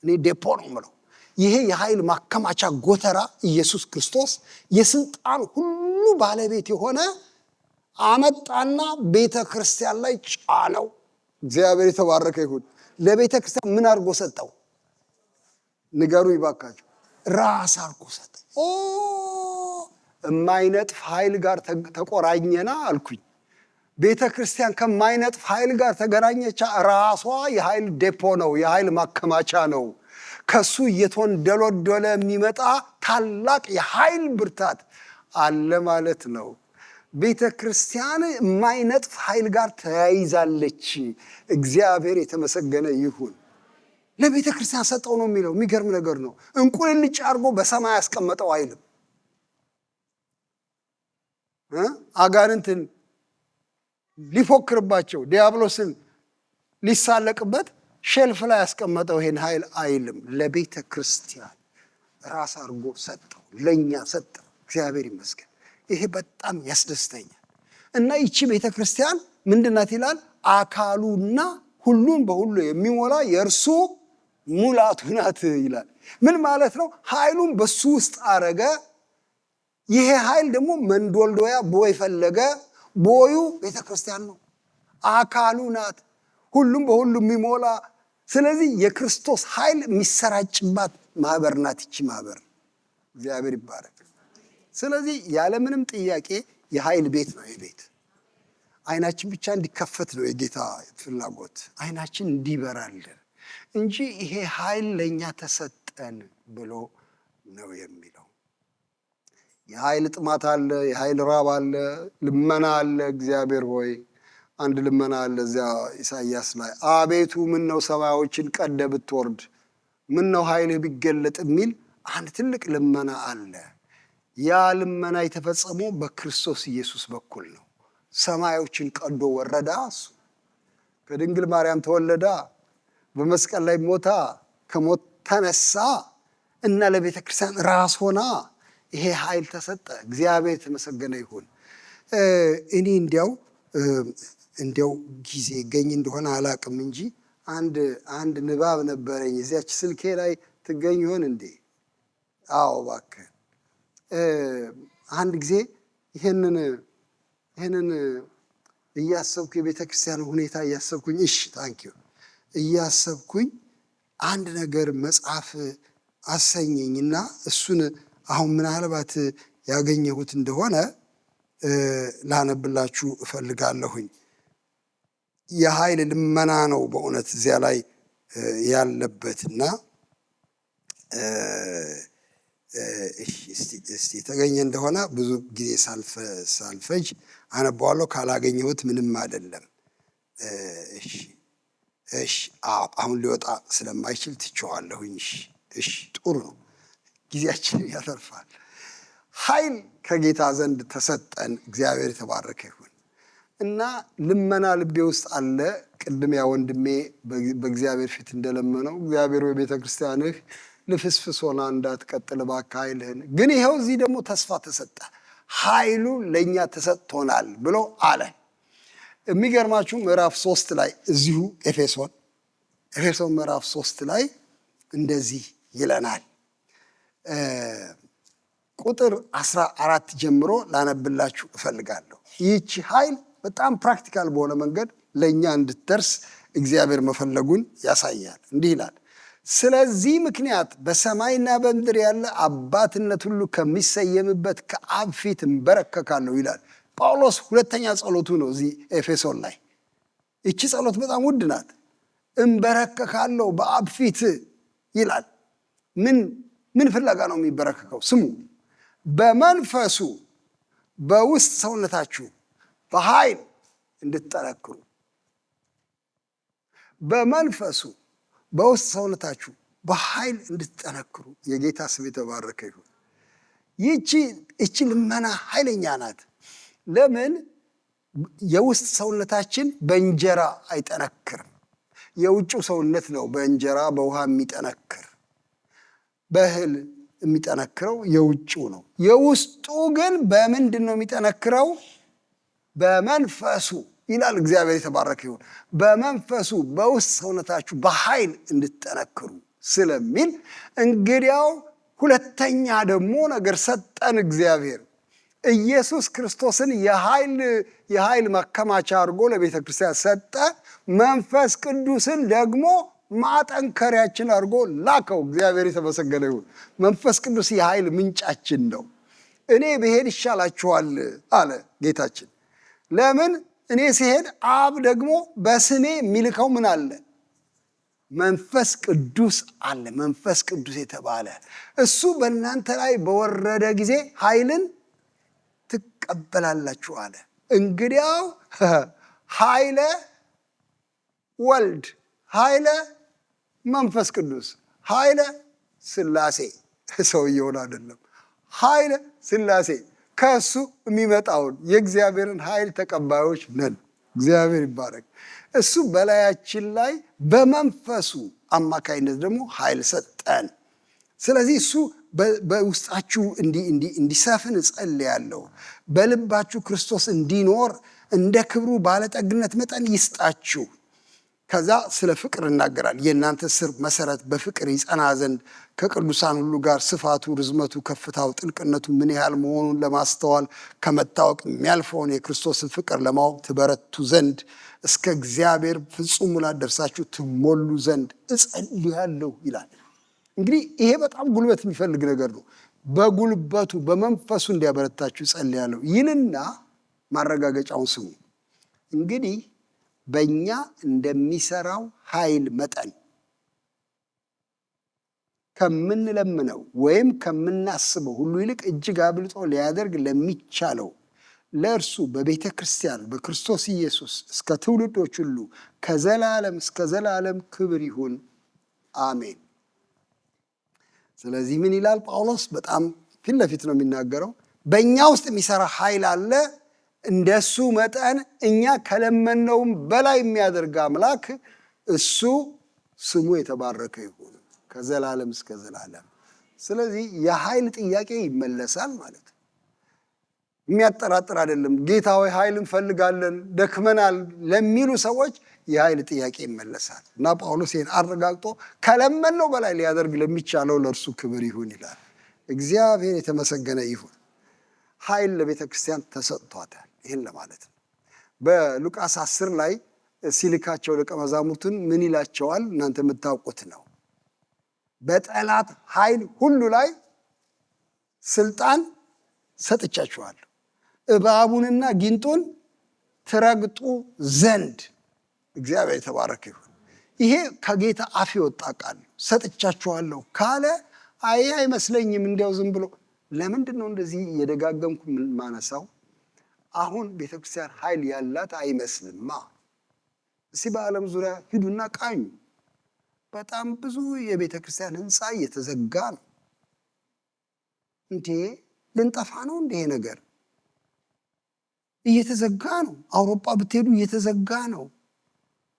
እኔ ዴፖ ነው የምለው፣ ይሄ የኃይል ማከማቻ ጎተራ ኢየሱስ ክርስቶስ የስልጣን ሁሉ ባለቤት የሆነ አመጣና ቤተ ክርስቲያን ላይ ጫነው። እግዚአብሔር የተባረከ ይሁን። ለቤተ ክርስቲያን ምን አድርጎ ሰጠው? ንገሩ ይባካችሁ። ራስ አድርጎ ሰጠው። የማይነጥፍ ኃይል ጋር ተቆራኘና አልኩኝ። ቤተ ክርስቲያን ከማይነጥፍ ኃይል ጋር ተገናኘቻ። ራሷ የኃይል ዴፖ ነው፣ የኃይል ማከማቻ ነው። ከሱ እየተወንደሎደለ የሚመጣ ታላቅ የኃይል ብርታት አለ ማለት ነው። ቤተ ክርስቲያን የማይነጥፍ ኃይል ጋር ተያይዛለች። እግዚአብሔር የተመሰገነ ይሁን። ለቤተ ክርስቲያን ሰጠው ነው የሚለው። የሚገርም ነገር ነው። እንቁልልጭ አድርጎ በሰማይ ያስቀመጠው አይልም። አጋንንትን ሊፎክርባቸው ዲያብሎስን ሊሳለቅበት ሼልፍ ላይ ያስቀመጠው ይሄን ኃይል አይልም። ለቤተ ክርስቲያን ራስ አድርጎ ሰጠው፣ ለእኛ ሰጠው። እግዚአብሔር ይመስገን። ይሄ በጣም ያስደስተኛል። እና ይቺ ቤተ ክርስቲያን ምንድናት ይላል? አካሉና ሁሉን በሁሉ የሚሞላ የእርሱ ሙላቱ ናት ይላል። ምን ማለት ነው? ኃይሉን በሱ ውስጥ አረገ። ይሄ ኃይል ደግሞ መንዶልዶያ ቦይ ፈለገ። ቦዩ ቤተ ክርስቲያን ነው፣ አካሉ ናት፣ ሁሉም በሁሉ የሚሞላ። ስለዚህ የክርስቶስ ኃይል የሚሰራጭባት ማህበር ናት ይቺ ማህበር። እግዚአብሔር ይባረክ። ስለዚህ ያለምንም ጥያቄ የኃይል ቤት ነው። የቤት አይናችን ብቻ እንዲከፈት ነው የጌታ ፍላጎት፣ አይናችን እንዲበራልን እንጂ ይሄ ኃይል ለእኛ ተሰጠን ብሎ ነው የሚለው። የኃይል ጥማት አለ፣ የኃይል ራብ አለ፣ ልመና አለ። እግዚአብሔር ሆይ አንድ ልመና አለ እዚያ ኢሳይያስ ላይ፣ አቤቱ ምን ነው ሰማዮችን ቀደ ብትወርድ፣ ምን ነው ኃይልህ ቢገለጥ የሚል አንድ ትልቅ ልመና አለ። ያ ልመና የተፈጸመው በክርስቶስ ኢየሱስ በኩል ነው። ሰማዮችን ቀዶ ወረዳ፣ እሱ ከድንግል ማርያም ተወለዳ፣ በመስቀል ላይ ሞታ፣ ከሞት ተነሳ እና ለቤተ ክርስቲያን ራስ ሆና ይሄ ኃይል ተሰጠ። እግዚአብሔር የተመሰገነ ይሁን። እኔ እንዲያው ጊዜ ገኝ እንደሆነ አላቅም እንጂ አንድ ንባብ ነበረኝ። እዚያች ስልኬ ላይ ትገኝ ይሆን እንዴ? አዎ እባክህ። አንድ ጊዜ ይህንን እያሰብኩ የቤተ ክርስቲያን ሁኔታ እያሰብኩኝ፣ እሺ ታንኪዩ እያሰብኩኝ አንድ ነገር መጽሐፍ አሰኘኝና እሱን አሁን ምናልባት ያገኘሁት እንደሆነ ላነብላችሁ እፈልጋለሁኝ። የኃይል ልመና ነው በእውነት እዚያ ላይ ያለበትና እስቲ የተገኘ እንደሆነ ብዙ ጊዜ ሳልፈጅ አነባዋለሁ። ካላገኘሁት ምንም አይደለም። አሁን ሊወጣ ስለማይችል ትቼዋለሁኝ። እሺ ጥሩ ነው፣ ጊዜያችንን ያተርፋል። ኃይል ከጌታ ዘንድ ተሰጠን። እግዚአብሔር የተባረከ ይሁን እና ልመና ልቤ ውስጥ አለ። ቅድም ያ ወንድሜ በእግዚአብሔር ፊት እንደለመነው እግዚአብሔር ወይ ቤተ ክርስቲያንህ ልፍስፍስ ሆና እንዳትቀጥል እባክህ ኃይልህን። ግን ይኸው እዚህ ደግሞ ተስፋ ተሰጠ፣ ኃይሉ ለእኛ ተሰጥቶናል ብሎ አለ። የሚገርማችሁ ምዕራፍ 3 ላይ እዚሁ ኤፌሶን ምዕራፍ 3 ላይ እንደዚህ ይለናል። ቁጥር 14 ጀምሮ ላነብላችሁ እፈልጋለሁ። ይህቺ ኃይል በጣም ፕራክቲካል በሆነ መንገድ ለእኛ እንድትደርስ እግዚአብሔር መፈለጉን ያሳያል። እንዲህ ይላል፣ ስለዚህ ምክንያት በሰማይና በምድር ያለ አባትነት ሁሉ ከሚሰየምበት ከአብ ፊት እንበረከካለሁ ይላል ጳውሎስ። ሁለተኛ ጸሎቱ ነው እዚህ ኤፌሶን ላይ። ይቺ ጸሎት በጣም ውድ ናት። እንበረከካለሁ በአብ ፊት ይላል። ምን ፍለጋ ነው የሚበረከከው? ስሙ። በመንፈሱ በውስጥ ሰውነታችሁ በኃይል እንድትጠነክሩ፣ በመንፈሱ በውስጥ ሰውነታችሁ በኃይል እንድትጠነክሩ። የጌታ ስም የተባረከ ይሁን። ይቺ ልመና ኃይለኛ ናት። ለምን? የውስጥ ሰውነታችን በእንጀራ አይጠነክርም። የውጭው ሰውነት ነው በእንጀራ በውሃ የሚጠነክር። በእህል የሚጠነክረው የውጭው ነው። የውስጡ ግን በምንድን ነው የሚጠነክረው? በመንፈሱ ይላል። እግዚአብሔር የተባረከ ይሁን። በመንፈሱ በውስጥ ሰውነታችሁ በኃይል እንድትጠነክሩ ስለሚል እንግዲያው ሁለተኛ ደግሞ ነገር ሰጠን እግዚአብሔር። ኢየሱስ ክርስቶስን የኃይል ማከማቻ አድርጎ ለቤተ ክርስቲያን ሰጠ። መንፈስ ቅዱስን ደግሞ ማጠንከሪያችን አድርጎ ላከው። እግዚአብሔር የተመሰገነ ይሁን። መንፈስ ቅዱስ የኃይል ምንጫችን ነው። እኔ ብሄድ ይሻላችኋል አለ ጌታችን። ለምን? እኔ ሲሄድ አብ ደግሞ በስሜ የሚልከው ምን አለ? መንፈስ ቅዱስ አለ። መንፈስ ቅዱስ የተባለ እሱ በእናንተ ላይ በወረደ ጊዜ ኃይልን ትቀበላላችሁ አለ። እንግዲያው ኃይለ ወልድ፣ ኃይለ መንፈስ ቅዱስ፣ ኃይለ ሥላሴ ሰውየውን አይደለም፣ ኃይለ ሥላሴ ከእሱ የሚመጣውን የእግዚአብሔርን ኃይል ተቀባዮች ነን። እግዚአብሔር ይባረክ። እሱ በላያችን ላይ በመንፈሱ አማካይነት ደግሞ ኃይል ሰጠን። ስለዚህ እሱ በውስጣችሁ እንዲሰፍን እጸልያለሁ። በልባችሁ ክርስቶስ እንዲኖር እንደ ክብሩ ባለጠግነት መጠን ይስጣችሁ። ከዛ ስለ ፍቅር እናገራል። የእናንተ ስር መሰረት በፍቅር ይጸና ዘንድ ከቅዱሳን ሁሉ ጋር ስፋቱ፣ ርዝመቱ፣ ከፍታው፣ ጥልቅነቱ ምን ያህል መሆኑን ለማስተዋል ከመታወቅ የሚያልፈውን የክርስቶስን ፍቅር ለማወቅ ትበረቱ ዘንድ እስከ እግዚአብሔር ፍጹም ሙላት ደርሳችሁ ትሞሉ ዘንድ እጸልያለሁ ይላል። እንግዲህ ይሄ በጣም ጉልበት የሚፈልግ ነገር ነው። በጉልበቱ በመንፈሱ እንዲያበረታችሁ እጸልያለሁ ይልና ማረጋገጫውን ስሙ። እንግዲህ በእኛ እንደሚሰራው ኃይል መጠን ከምንለምነው ወይም ከምናስበው ሁሉ ይልቅ እጅግ አብልጦ ሊያደርግ ለሚቻለው ለእርሱ በቤተ ክርስቲያን በክርስቶስ ኢየሱስ እስከ ትውልዶች ሁሉ ከዘላለም እስከ ዘላለም ክብር ይሁን፣ አሜን። ስለዚህ ምን ይላል ጳውሎስ? በጣም ፊት ለፊት ነው የሚናገረው። በእኛ ውስጥ የሚሰራ ኃይል አለ። እንደሱ መጠን እኛ ከለመነውም በላይ የሚያደርግ አምላክ እሱ ስሙ የተባረከ ይሁን ከዘላለም እስከ ዘላለም። ስለዚህ የኃይል ጥያቄ ይመለሳል ማለት ነው። የሚያጠራጥር አይደለም። ጌታ ሆይ ኃይል እንፈልጋለን ደክመናል ለሚሉ ሰዎች የኃይል ጥያቄ ይመለሳል እና ጳውሎስ ይህን አረጋግጦ ከለመነው በላይ ሊያደርግ ለሚቻለው ለእርሱ ክብር ይሁን ይላል። እግዚአብሔር የተመሰገነ ይሁን። ኃይል ለቤተ ክርስቲያን ተሰጥቷታል። ይህን ለማለት ነው። በሉቃስ 10 ላይ ሲልካቸው ደቀ መዛሙርቱን ምን ይላቸዋል? እናንተ የምታውቁት ነው። በጠላት ኃይል ሁሉ ላይ ስልጣን ሰጥቻችኋለሁ፣ እባቡንና ጊንጡን ትረግጡ ዘንድ። እግዚአብሔር የተባረከ ይሁን። ይሄ ከጌታ አፍ የወጣ ቃል ነው። ሰጥቻችኋለሁ ካለ አይመስለኝም እንዲያው ዝም ብሎ። ለምንድን ነው እንደዚህ እየደጋገምኩ ማነሳው? አሁን ቤተክርስቲያን ኃይል ያላት አይመስልማ። እስቲ በዓለም ዙሪያ ሂዱና ቃኙ። በጣም ብዙ የቤተክርስቲያን ህንፃ እየተዘጋ ነው። እንዴ ልንጠፋ ነው እንዴ? ነገር እየተዘጋ ነው። አውሮፓ ብትሄዱ እየተዘጋ ነው።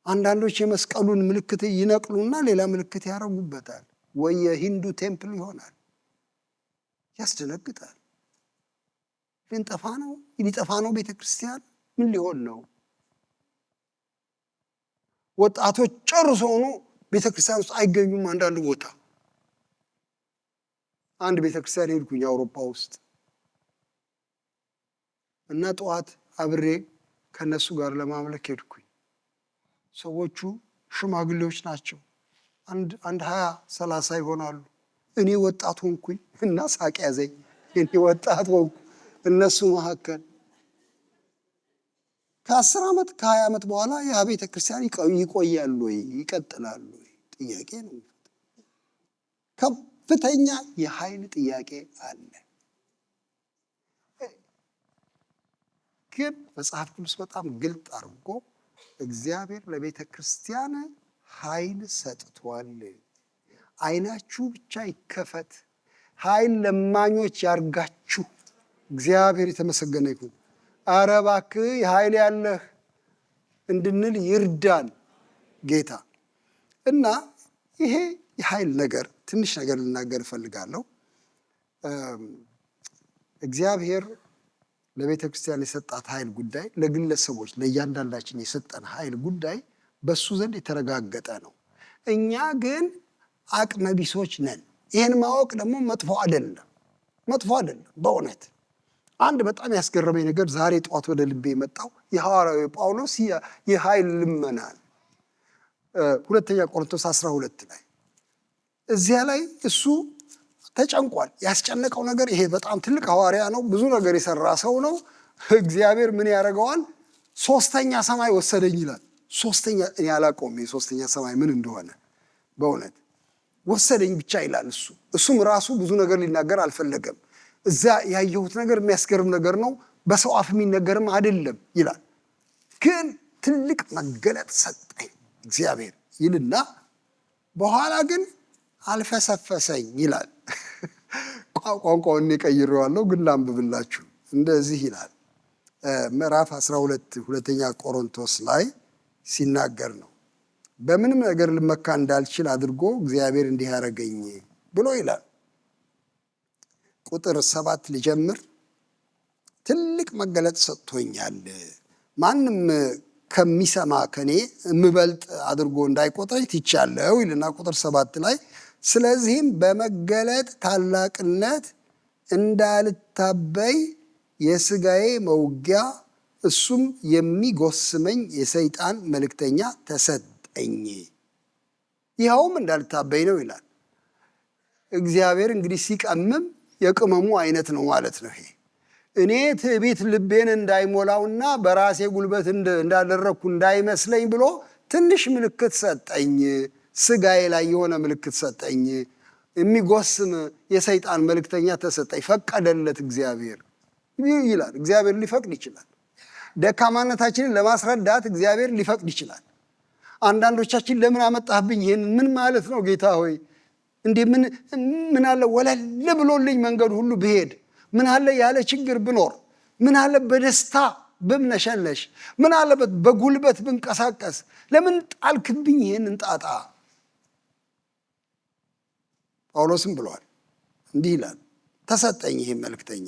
አንዳንዶች የመስቀሉን ምልክት ይነቅሉና ሌላ ምልክት ያደርጉበታል። ወይ የሂንዱ ቴምፕል ይሆናል። ያስደነግጣል። ልንጠፋ ነው? ሊጠፋ ነው ቤተክርስቲያን? ምን ሊሆን ነው? ወጣቶች ጨርሶ ሆኖ ቤተክርስቲያን ውስጥ አይገኙም። አንዳንድ ቦታ አንድ ቤተክርስቲያን ሄድኩኝ አውሮፓ ውስጥ እና ጠዋት አብሬ ከነሱ ጋር ለማምለክ ሄድኩኝ። ሰዎቹ ሽማግሌዎች ናቸው። አንድ 20-30 ይሆናሉ። እኔ ወጣት ሆንኩኝ እና ሳቅ ያዘኝ። እኔ ወጣት ሆንኩ እነሱ መካከል። ከ10 ዓመት ከ20 ዓመት በኋላ ያ ቤተ ክርስቲያን ይቆያሉ ወይ ይቀጥላሉ ወይ? ጥያቄ ነው። ከፍተኛ የኃይል ጥያቄ አለ። ግን መጽሐፍ ቅዱስ በጣም ግልጥ አድርጎ እግዚአብሔር ለቤተ ክርስቲያን ኃይል ሰጥቷል። ዓይናችሁ ብቻ ይከፈት፣ ኃይል ለማኞች ያርጋችሁ። እግዚአብሔር የተመሰገነ ይሁን። ኧረ እባክህ የኃይል ያለህ እንድንል ይርዳን ጌታ። እና ይሄ የኃይል ነገር ትንሽ ነገር ልናገር እፈልጋለሁ። እግዚአብሔር ለቤተ ክርስቲያን የሰጣት ኃይል ጉዳይ፣ ለግለሰቦች ለእያንዳንዳችን የሰጠን ኃይል ጉዳይ በሱ ዘንድ የተረጋገጠ ነው። እኛ ግን አቅመ ቢሶች ነን። ይህን ማወቅ ደግሞ መጥፎ አይደለም፣ መጥፎ አይደለም። በእውነት አንድ በጣም ያስገረመኝ ነገር ዛሬ ጠዋት ወደ ልቤ የመጣው የሐዋርያው ጳውሎስ የኃይል ልመናል 2ኛ ቆሮንቶስ 12 ላይ እዚያ ላይ እሱ ተጨንቋል። ያስጨነቀው ነገር ይሄ በጣም ትልቅ ሐዋርያ ነው፣ ብዙ ነገር የሰራ ሰው ነው። እግዚአብሔር ምን ያደርገዋል? 3ኛ ሰማይ ወሰደኝ ይላል። 3ኛ እኔ አላውቀውም የ3ኛ ሰማይ ምን እንደሆነ በእውነት ወሰደኝ ብቻ ይላል። እሱም ራሱ ብዙ ነገር ሊናገር አልፈለገም። እዛ ያየሁት ነገር የሚያስገርም ነገር ነው፣ በሰው አፍ የሚነገርም አይደለም ይላል። ግን ትልቅ መገለጥ ሰጠኝ እግዚአብሔር ይልና በኋላ ግን አልፈሰፈሰኝ ይላል። ቋንቋውን ቀይሬዋለሁ፣ ግን ላንብብላችሁ። እንደዚህ ይላል ምዕራፍ 12 2ኛ ቆሮንቶስ ላይ ሲናገር ነው። በምንም ነገር ልመካ እንዳልችል አድርጎ እግዚአብሔር እንዲህ ያደረገኝ ብሎ ይላል። ቁጥር 7 ልጀምር። ትልቅ መገለጥ ሰጥቶኛል፣ ማንም ከሚሰማ ከኔ የምበልጥ አድርጎ እንዳይቆጥረኝ ትቻለሁ ይልና ቁጥር 7 ላይ ስለዚህም በመገለጥ ታላቅነት እንዳልታበይ የሥጋዬ መውጊያ እሱም የሚጎስመኝ የሰይጣን መልእክተኛ ተሰጠኝ። ይኸውም እንዳልታበይ ነው ይላል። እግዚአብሔር እንግዲህ ሲቀምም የቅመሙ አይነት ነው ማለት ነው። ይሄ እኔ ትዕቢት ልቤን እንዳይሞላውና በራሴ ጉልበት እንዳደረግኩ እንዳይመስለኝ ብሎ ትንሽ ምልክት ሰጠኝ። ሥጋዬ ላይ የሆነ ምልክት ሰጠኝ። የሚጎስም የሰይጣን መልእክተኛ ተሰጠኝ። ፈቀደለት እግዚአብሔር ይላል። እግዚአብሔር ሊፈቅድ ይችላል። ደካማነታችንን ለማስረዳት እግዚአብሔር ሊፈቅድ ይችላል። አንዳንዶቻችን ለምን አመጣህብኝ ይህንን? ምን ማለት ነው ጌታ ሆይ? እንዴ ምን አለ ወለል ብሎልኝ መንገድ ሁሉ ብሄድ፣ ምን አለ ያለ ችግር ብኖር፣ ምን አለ በደስታ ብምነሸለሽ፣ ምን አለበት በጉልበት ብንቀሳቀስ፣ ለምን ጣልክብኝ ይህንን ጣጣ? ጳውሎስም ብሏል፣ እንዲህ ይላል፣ ተሰጠኝ ይሄ መልእክተኛ።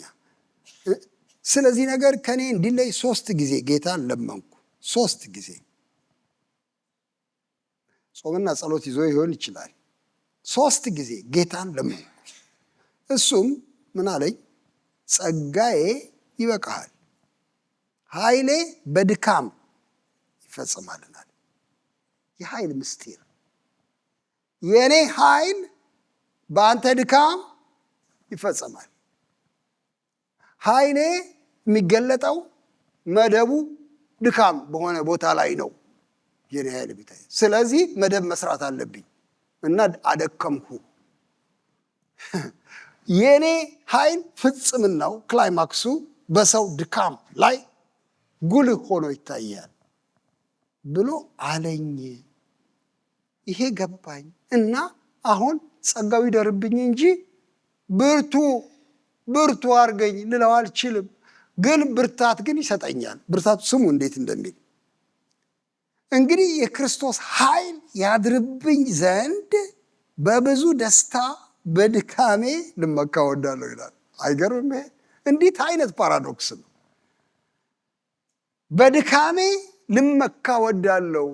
ስለዚህ ነገር ከኔ እንዲለይ 3 ጊዜ ጌታን ለመንኩ። 3 ጊዜ ጾምና ጸሎት ይዞ ይሆን ይችላል። 3 ጊዜ ጌታን ለመንኩ። እሱም ምን አለኝ? ጸጋዬ ይበቃሃል፣ ኃይሌ በድካም ይፈጽማልናል። የኃይል ምስጢር የኔ ኃይል በአንተ ድካም ይፈጸማል። ኃይሌ የሚገለጠው መደቡ ድካም በሆነ ቦታ ላይ ነው የኔ ኃይል ቢታይ። ስለዚህ መደብ መስራት አለብኝ እና አደከምኩ። የኔ ኃይል ፍጽምናው ክላይማክሱ በሰው ድካም ላይ ጉልህ ሆኖ ይታያል ብሎ አለኝ። ይሄ ገባኝ እና አሁን ጸጋው ይደርብኝ እንጂ ብርቱ አርገኝ ልለው አልችልም። ግን ብርታት ግን ይሰጠኛል። ብርታቱ ስሙ እንዴት እንደሚል እንግዲህ የክርስቶስ ኃይል ያድርብኝ ዘንድ በብዙ ደስታ በድካሜ ልመካ ወዳለሁ ይላል። አይገርም? ይሄ እንዴት አይነት ፓራዶክስ ነው! በድካሜ ልመካ ወዳለሁ።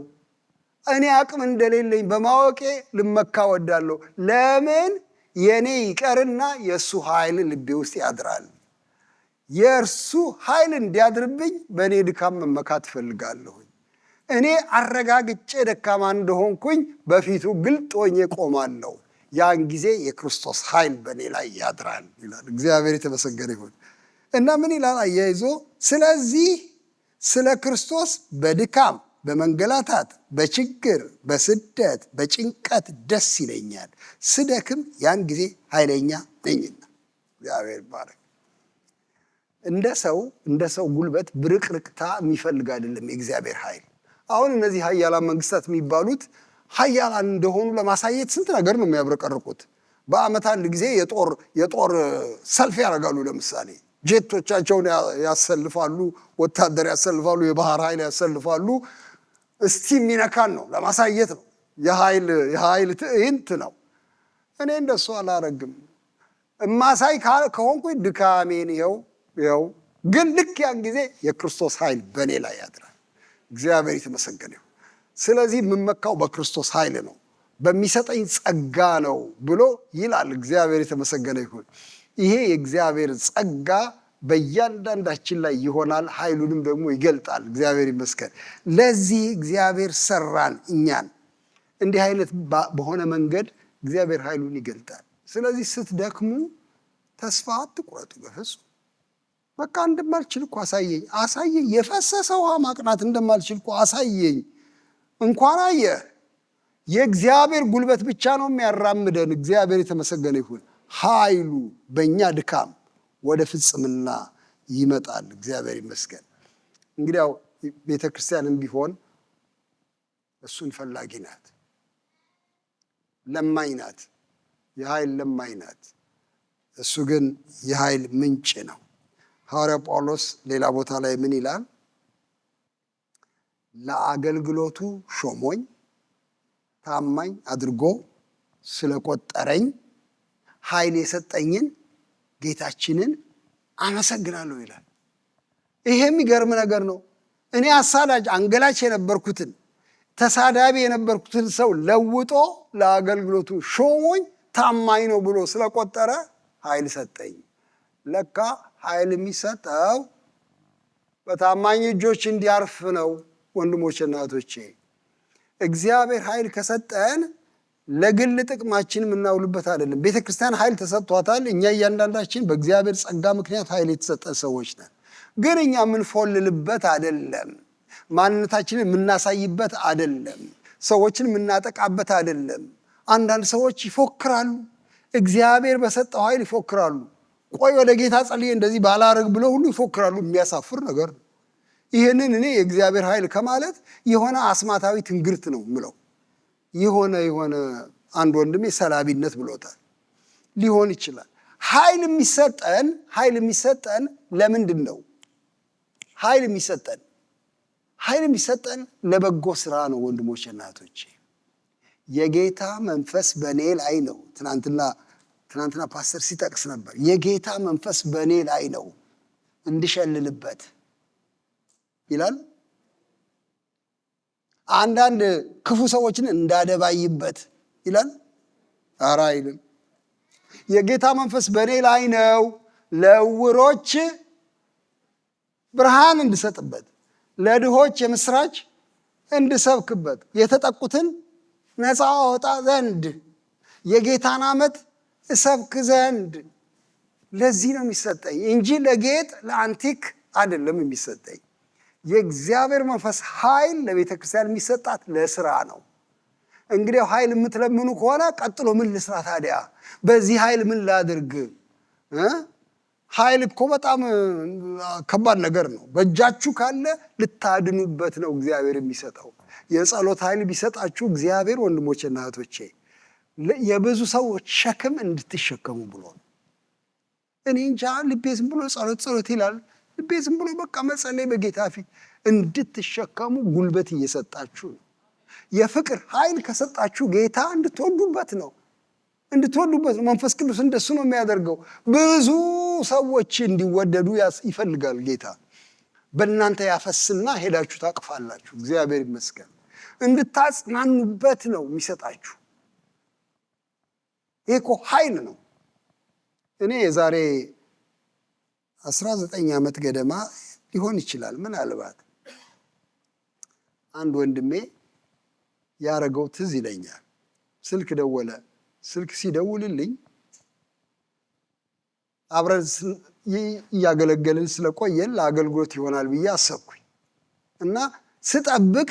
እኔ አቅም እንደሌለኝ በማወቄ ልመካ ወዳለሁ። ለምን? የኔ ይቀርና የእሱ ኃይል ልቤ ውስጥ ያድራል። የእርሱ ኃይል እንዲያድርብኝ በእኔ ድካም መመካት እፈልጋለሁ። እኔ አረጋግጬ ደካማ እንደሆንኩኝ በፊቱ ግልጥ ሆኜ ቆማለሁ። ያን ጊዜ የክርስቶስ ኃይል በእኔ ላይ ያድራል ይላል። እግዚአብሔር የተመሰገነ ይሁን እና ምን ይላል አያይዞ? ስለዚህ ስለ ክርስቶስ በድካም በመንገላታት በችግር በስደት በጭንቀት ደስ ይለኛል። ስደክም ያን ጊዜ ኃይለኛ ነኝና። እግዚአብሔር ይባረክ። እንደ ሰው ጉልበት ብርቅርቅታ የሚፈልግ አይደለም የእግዚአብሔር ኃይል። አሁን እነዚህ ኃያላን መንግስታት የሚባሉት ኃያላን እንደሆኑ ለማሳየት ስንት ነገር ነው የሚያብረቀርቁት። በዓመት አንድ ጊዜ የጦር ሰልፍ ያደርጋሉ። ለምሳሌ ጄቶቻቸውን ያሰልፋሉ፣ ወታደር ያሰልፋሉ፣ የባህር ኃይል ያሰልፋሉ። እስቲ የሚነካን ነው ለማሳየት ነው። የኃይል ትዕይንት ነው። እኔ እንደሱ አላረግም። እማሳይ ከሆንኩኝ ድካሜን ይኸው። ግን ልክ ያን ጊዜ የክርስቶስ ኃይል በእኔ ላይ ያድራል። እግዚአብሔር የተመሰገነ ይሁን። ስለዚህ የምመካው በክርስቶስ ኃይል ነው፣ በሚሰጠኝ ጸጋ ነው ብሎ ይላል። እግዚአብሔር የተመሰገነ ይሁን። ይሄ የእግዚአብሔር ጸጋ በእያንዳንዳችን ላይ ይሆናል፣ ኃይሉንም ደግሞ ይገልጣል። እግዚአብሔር ይመስገን። ለዚህ እግዚአብሔር ሰራን እኛን። እንዲህ አይነት በሆነ መንገድ እግዚአብሔር ኃይሉን ይገልጣል። ስለዚህ ስትደክሙ ተስፋ አትቁረጡ በፍጹም። በቃ እንደማልችል እኮ አሳየኝ። የፈሰሰ ውሃ ማቅናት እንደማልችል እኮ አሳየኝ። እንኳን አየህ፣ የእግዚአብሔር ጉልበት ብቻ ነው የሚያራምደን። እግዚአብሔር የተመሰገነ ይሁን። ኃይሉ በእኛ ድካም ወደ ፍጽምና ይመጣል። እግዚአብሔር ይመስገን። እንግዲያው ቤተ ክርስቲያንም ቢሆን እሱን ፈላጊ ናት፣ ለማኝ ናት፣ የኃይል ለማኝ ናት። እሱ ግን የኃይል ምንጭ ነው። ሐዋርያ ጳውሎስ ሌላ ቦታ ላይ ምን ይላል? ለአገልግሎቱ ሾሞኝ ታማኝ አድርጎ ስለቆጠረኝ ኃይል የሰጠኝን ጌታችንን አመሰግናለሁ ይላል። ይሄ የሚገርም ነገር ነው። እኔ አሳዳጅ አንገላች የነበርኩትን ተሳዳቢ የነበርኩትን ሰው ለውጦ ለአገልግሎቱ ሾሞኝ ታማኝ ነው ብሎ ስለቆጠረ ኃይል ሰጠኝ። ለካ ኃይል የሚሰጠው በታማኝ እጆች እንዲያርፍ ነው። ወንድሞች እናቶቼ፣ እግዚአብሔር ኃይል ከሰጠን ለግል ጥቅማችን የምናውልበት አይደለም። ቤተ ክርስቲያን ኃይል ተሰጥቷታል። እኛ እያንዳንዳችን በእግዚአብሔር ጸጋ ምክንያት ኃይል የተሰጠን ሰዎች ነን። ግን እኛ የምንፎልልበት አይደለም። ማንነታችንን የምናሳይበት አይደለም። ሰዎችን የምናጠቃበት አይደለም። አንዳንድ ሰዎች ይፎክራሉ፣ እግዚአብሔር በሰጠው ኃይል ይፎክራሉ። ቆይ ወደ ጌታ ጸልዬ እንደዚህ ባላረግ ብለው ሁሉ ይፎክራሉ። የሚያሳፍር ነገር ነው። ይህንን እኔ የእግዚአብሔር ኃይል ከማለት የሆነ አስማታዊ ትንግርት ነው ምለው። የሆነ አንድ ወንድሜ ሰላቢነት ብሎታል። ሊሆን ይችላል። ኃይል የሚሰጠን ለምንድን ነው? ኃይል የሚሰጠን ለበጎ ስራ ነው። ወንድሞች እናቶቼ፣ የጌታ መንፈስ በእኔ ላይ ነው። ትናንትና ፓስተር ሲጠቅስ ነበር። የጌታ መንፈስ በእኔ ላይ ነው እንድሸልልበት ይላል። አንዳንድ ክፉ ሰዎችን እንዳደባይበት ይላል። ኧረ አይልም። የጌታ መንፈስ በእኔ ላይ ነው ለዕውሮች ብርሃን እንድሰጥበት፣ ለድሆች የምስራች እንድሰብክበት፣ የተጠቁትን ነፃ አወጣ ዘንድ፣ የጌታን ዓመት እሰብክ ዘንድ ለዚህ ነው የሚሰጠኝ እንጂ ለጌጥ ለአንቲክ አይደለም የሚሰጠኝ። የእግዚአብሔር መንፈስ ኃይል ለቤተ ክርስቲያን የሚሰጣት ለስራ ነው። እንግዲህ ኃይል የምትለምኑ ከሆነ ቀጥሎ ምን ልስራ ታዲያ? በዚህ ኃይል ምን ላድርግ? ኃይል እኮ በጣም ከባድ ነገር ነው። በእጃችሁ ካለ ልታድኑበት ነው እግዚአብሔር የሚሰጠው። የጸሎት ኃይል ቢሰጣችሁ እግዚአብሔር ወንድሞቼና እህቶቼ የብዙ ሰዎች ሸክም እንድትሸከሙ ብሎ ነው። እኔ እንጃ ልቤ ዝም ብሎ ጸሎት ይላል። ልቤ ዝም ብሎ በቃ መጸለይ በጌታ ፊት እንድትሸከሙ ጉልበት እየሰጣችሁ ነው። የፍቅር ኃይል ከሰጣችሁ ጌታ እንድትወዱበት ነው። መንፈስ ቅዱስ እንደሱ ነው የሚያደርገው። ብዙ ሰዎች እንዲወደዱ ይፈልጋል ጌታ። በእናንተ ያፈስና ሄዳችሁ ታቅፋላችሁ። እግዚአብሔር ይመስገን። እንድታጽናኑበት ነው የሚሰጣችሁ። ይሄ እኮ ኃይል ነው። እኔ የዛሬ 19 ዓመት ገደማ ሊሆን ይችላል ምናልባት አንድ ወንድሜ ያረገው ትዝ ይለኛል። ስልክ ደወለ። ስልክ ሲደውልልኝ አብረን እያገለገልን ስለቆየን ለአገልግሎት ይሆናል ብዬ አሰብኩኝ እና ስጠብቅ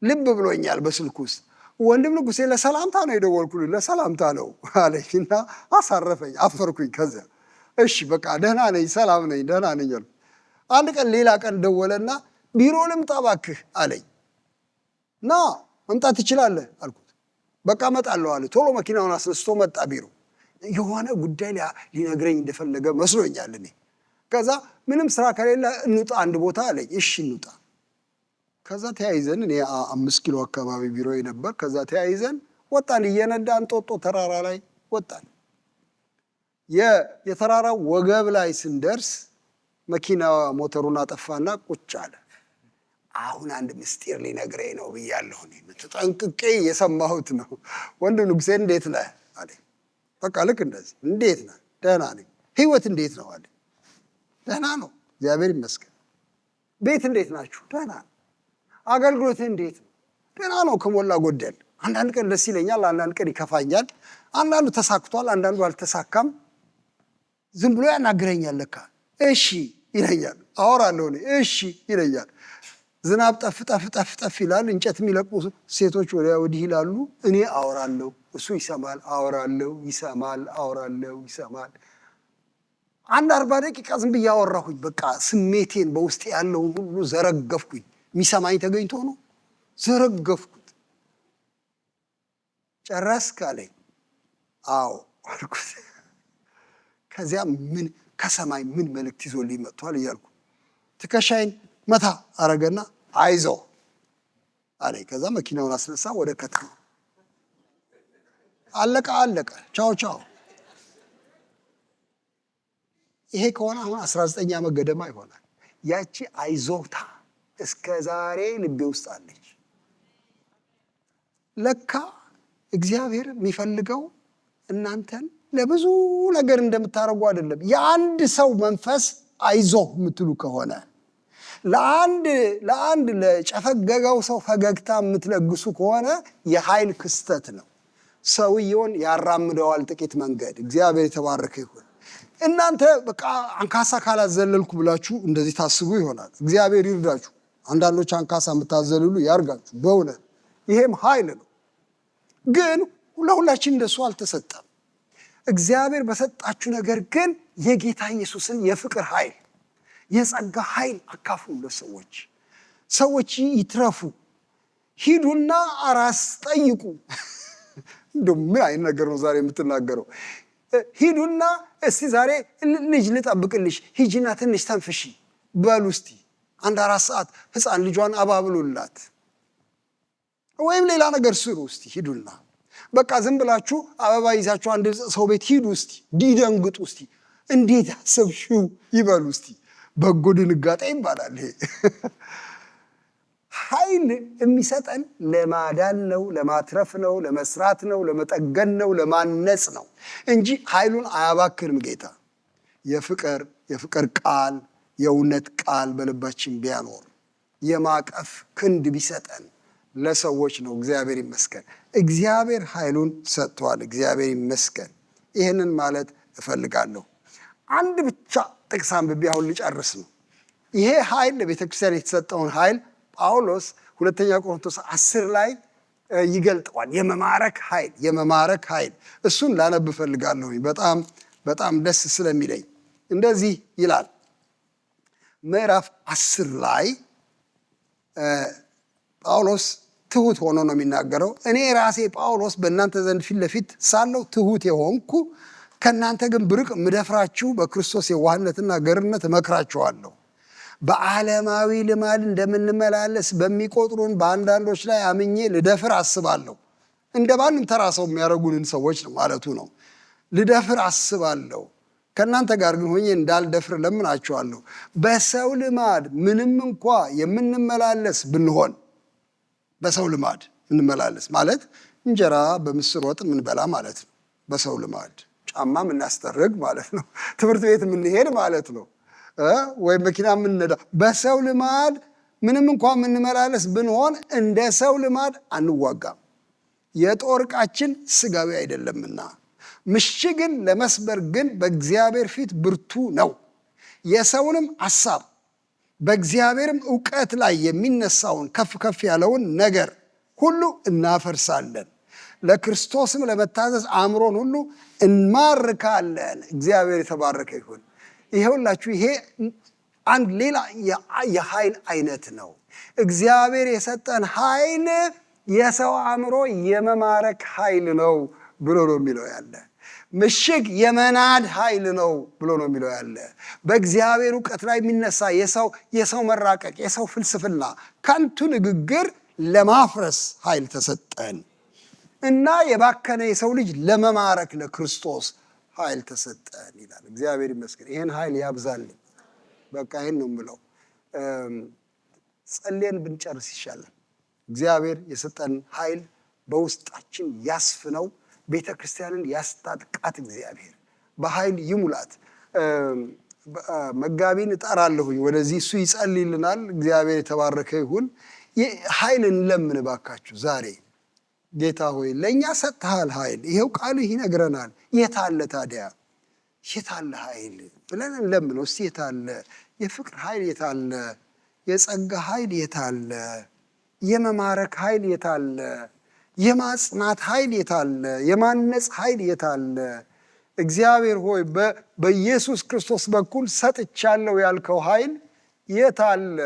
ልብ ብሎኛል በስልክ ውስጥ ወንድም ንጉሴ ለሰላምታ ነው የደወልኩልህ፣ ለሰላምታ ነው አለኝና አሳረፈኝ። አፈርኩኝ። ከዚያ እሺ በቃ ደህና ነኝ፣ ሰላም ነኝ፣ ደህና ነኝ አልኩ። አንድ ቀን ሌላ ቀን ደወለና ቢሮ ልምጣ እባክህ አለኝ። ና መምጣት ትችላለህ አልኩት። በቃ እመጣለሁ አለ። ቶሎ መኪናውን አስነስቶ መጣ ቢሮ። የሆነ ጉዳይ ሊነግረኝ እንደፈለገ መስሎኛል እኔ። ከዛ ምንም ስራ ከሌለ እንውጣ አንድ ቦታ አለኝ። እሺ እንውጣ። ከዛ ተያይዘን እኔ 5 ኪሎ አካባቢ ቢሮ ነበር። ከዛ ተያይዘን ወጣን። እየነዳን ጦጦ ተራራ ላይ ወጣን። የተራራው ወገብ ላይ ስንደርስ መኪና ሞተሩን አጠፋና ቁጭ አለ። አሁን አንድ ምስጢር ሊነግረኝ ነው ብያለሁ። እኔ ተጠንቅቄ የሰማሁት ነው። ወንድም ንጉሴ እንዴት ነህ አለ። በቃ ልክ እንደዚህ እንዴት ነህ? ደህና ነኝ። ህይወት እንዴት ነው አለ። ደህና ነው እግዚአብሔር ይመስገን። ቤት እንዴት ናችሁ? ደህና ነው። አገልግሎት እንዴት ነው? ደህና ነው ከሞላ ጎደል። አንዳንድ ቀን ደስ ይለኛል፣ አንዳንድ ቀን ይከፋኛል። አንዳንዱ ተሳክቷል፣ አንዳንዱ አልተሳካም። ዝም ብሎ ያናግረኛል። ለካ እሺ ይለኛል። አወራለሁ እኔ እሺ ይለኛል። ዝናብ ጠፍ ጠፍ ጠፍ ጠፍ ይላል። እንጨት የሚለቅሙ ሴቶች ወዲያ ወዲህ ይላሉ። እኔ አወራለሁ፣ እሱ ይሰማል። አወራለሁ፣ ይሰማል። አወራለሁ፣ ይሰማል። አንድ 40 ደቂቃ ዝም ብዬ አወራሁኝ። በቃ ስሜቴን በውስጥ ያለውን ሁሉ ዘረገፍኩኝ። የሚሰማኝ ተገኝቶ ነው። ዘረገፍኩት። ጨረስክ አለኝ። አዎ አልኩት። ከዚያ ምን ከሰማይ ምን መልእክት ይዞልኝ መጥቷል እያልኩ ትከሻይን መታ አረገና አይዞ አለኝ። ከዛ መኪናውን አስነሳ፣ ወደ ከተማ አለቀ። ቻው ቻው። ይሄ ከሆነ አሁን 19 ዓመት ገደማ ይሆናል። ያቺ አይዞታ እስከ ዛሬ ልቤ ውስጥ አለች። ለካ እግዚአብሔር የሚፈልገው እናንተን ለብዙ ነገር እንደምታደርጉ አይደለም። የአንድ ሰው መንፈስ አይዞ የምትሉ ከሆነ ለአንድ ለጨፈገገው ሰው ፈገግታ የምትለግሱ ከሆነ የኃይል ክስተት ነው። ሰውየውን ያራምደዋል ጥቂት መንገድ። እግዚአብሔር የተባረከ ይሁን። እናንተ በቃ አንካሳ ካላዘለልኩ ብላችሁ እንደዚህ ታስቡ ይሆናል። እግዚአብሔር ይርዳችሁ። አንዳንዶች አንካሳ የምታዘልሉ ያርጋችሁ። በእውነት ይሄም ኃይል ነው። ግን ለሁላችን እንደሱ አልተሰጠም። እግዚአብሔር በሰጣችሁ ነገር ግን የጌታ ኢየሱስን የፍቅር ኃይል፣ የጸጋ ኃይል አካፍሉ ለሰዎች። ሰዎች ይትረፉ። ሂዱና አራስ ጠይቁ። እንደው ምን አይነት ነገር ነው ዛሬ የምትናገረው? ሂዱና እስቲ ዛሬ ልጅ ልጠብቅልሽ፣ ሂጂና ትንሽ ተንፍሺ በሉ እስቲ። 1-4 ሰዓት ህፃን ልጇን አባብሉላት፣ ወይም ሌላ ነገር ስሩ እስቲ። ሂዱና በቃ ዝም ብላችሁ አበባ ይዛችሁ አንድ ሰው ቤት ሂዱ እስቲ። ዲደንግጡ እስቲ። እንዴት አሰብሽው ይበሉ እስቲ። በጎ ድንጋጤ ይባላል ይሄ። ኃይል የሚሰጠን ለማዳን ነው፣ ለማትረፍ ነው፣ ለመስራት ነው፣ ለመጠገን ነው፣ ለማነጽ ነው እንጂ ኃይሉን አያባክንም ጌታ። የፍቅር ቃል፣ የእውነት ቃል በልባችን ቢያኖር፣ የማቀፍ ክንድ ቢሰጠን ለሰዎች ነው። እግዚአብሔር ይመስገን። እግዚአብሔር ኃይሉን ሰጥቷል። እግዚአብሔር ይመስገን። ይህንን ማለት እፈልጋለሁ። አንድ ብቻ ጥቅስ አንብቤ አሁን ልጨርስ ነው። ይሄ ኃይል ለቤተ ክርስቲያን የተሰጠውን ኃይል ጳውሎስ ሁለተኛ ቆሮንቶስ 10 ላይ ይገልጠዋል። የመማረክ ኃይል እሱን ላነብ እፈልጋለሁ በጣም ደስ ስለሚለኝ። እንደዚህ ይላል ምዕራፍ 10 ላይ ጳውሎስ ትሁት ሆኖ ነው የሚናገረው። እኔ ራሴ ጳውሎስ በእናንተ ዘንድ ፊት ለፊት ሳለሁ ትሁት የሆንኩ ከእናንተ ግን ብርቅ ምደፍራችሁ በክርስቶስ የዋህነትና ገርነት እመክራችኋለሁ። በዓለማዊ ልማድ እንደምንመላለስ በሚቆጥሩን በአንዳንዶች ላይ አምኜ ልደፍር አስባለሁ። እንደ ማንም ተራ ሰው የሚያደርጉንን ሰዎች ነው ማለቱ ነው። ልደፍር አስባለሁ፣ ከእናንተ ጋር ግን ሆኜ እንዳልደፍር ለምናችኋለሁ። በሰው ልማድ ምንም እንኳ የምንመላለስ ብንሆን፣ በሰው ልማድ እንመላለስ ማለት እንጀራ በምስር ወጥ የምንበላ ማለት ነው። በሰው ልማድ ጫማ የምናስጠርግ ማለት ነው። ትምህርት ቤት የምንሄድ ማለት ነው። ወይም መኪና የምንነዳ በሰው ልማድ ምንም እንኳ የምንመላለስ ብንሆን እንደ ሰው ልማድ አንዋጋም። የጦር ዕቃችን ስጋዊ አይደለምና ምሽግን ለመስበር ግን በእግዚአብሔር ፊት ብርቱ ነው። የሰውንም ሐሳብ በእግዚአብሔርም ዕውቀት ላይ የሚነሳውን ከፍ ከፍ ያለውን ነገር ሁሉ እናፈርሳለን። ለክርስቶስም ለመታዘዝ አእምሮን ሁሉ እንማርካለን። እግዚአብሔር የተባረከ ይሁን። ይሄውላችሁ ይሄ አንድ ሌላ የኃይል አይነት ነው። እግዚአብሔር የሰጠን ኃይል የሰው አእምሮ የመማረክ ኃይል ነው ብሎ ነው የሚለው ያለ። ምሽግ የመናድ ኃይል ነው ብሎ ነው የሚለው ያለ። በእግዚአብሔር ዕውቀት ላይ የሚነሳ የሰው መራቀቅ፣ የሰው ፍልስፍና፣ ከንቱ ንግግር ለማፍረስ ኃይል ተሰጠን እና የባከነ የሰው ልጅ ለመማረክ ለክርስቶስ ኃይል ተሰጠን ይላል። እግዚአብሔር ይመስገን። ይህን ኃይል ያብዛልን። በቃ ይህን ነው የምለው። ጸልየን ብንጨርስ ይሻላል። እግዚአብሔር የሰጠን ኃይል በውስጣችን ያስፍነው። ቤተ ክርስቲያንን ያስታጥቃት። እግዚአብሔር በኃይል ይሙላት። መጋቢን እጠራለሁኝ ወደዚህ፣ እሱ ይጸልይልናል። እግዚአብሔር የተባረከ ይሁን። ኃይል እንለምን ባካችሁ ዛሬ። ጌታ ሆይ ለእኛ ሰጥተሃል ኃይል፣ ይሄው ቃልህ ይነግረናል። የታለ ታዲያ የታለ ኃይል ብለን እንለምነው እስቲ። የታለ የፍቅር ኃይል? የታለ የጸጋ ኃይል? የታለ የመማረክ ኃይል? የታለ የማጽናት ኃይል? የታለ የማነጽ ኃይል? የታለ? እግዚአብሔር ሆይ በኢየሱስ ክርስቶስ በኩል ሰጥቻለሁ ያልከው ኃይል የታለ?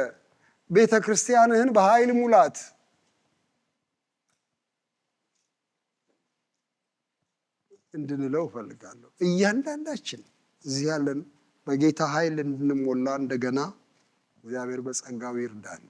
ቤተ ክርስቲያንህን በኃይል ሙላት። እንድንለው እፈልጋለሁ። እያንዳንዳችን እዚህ ያለን በጌታ ኃይል እንድንሞላ እንደገና እግዚአብሔር በጸጋው ይርዳን።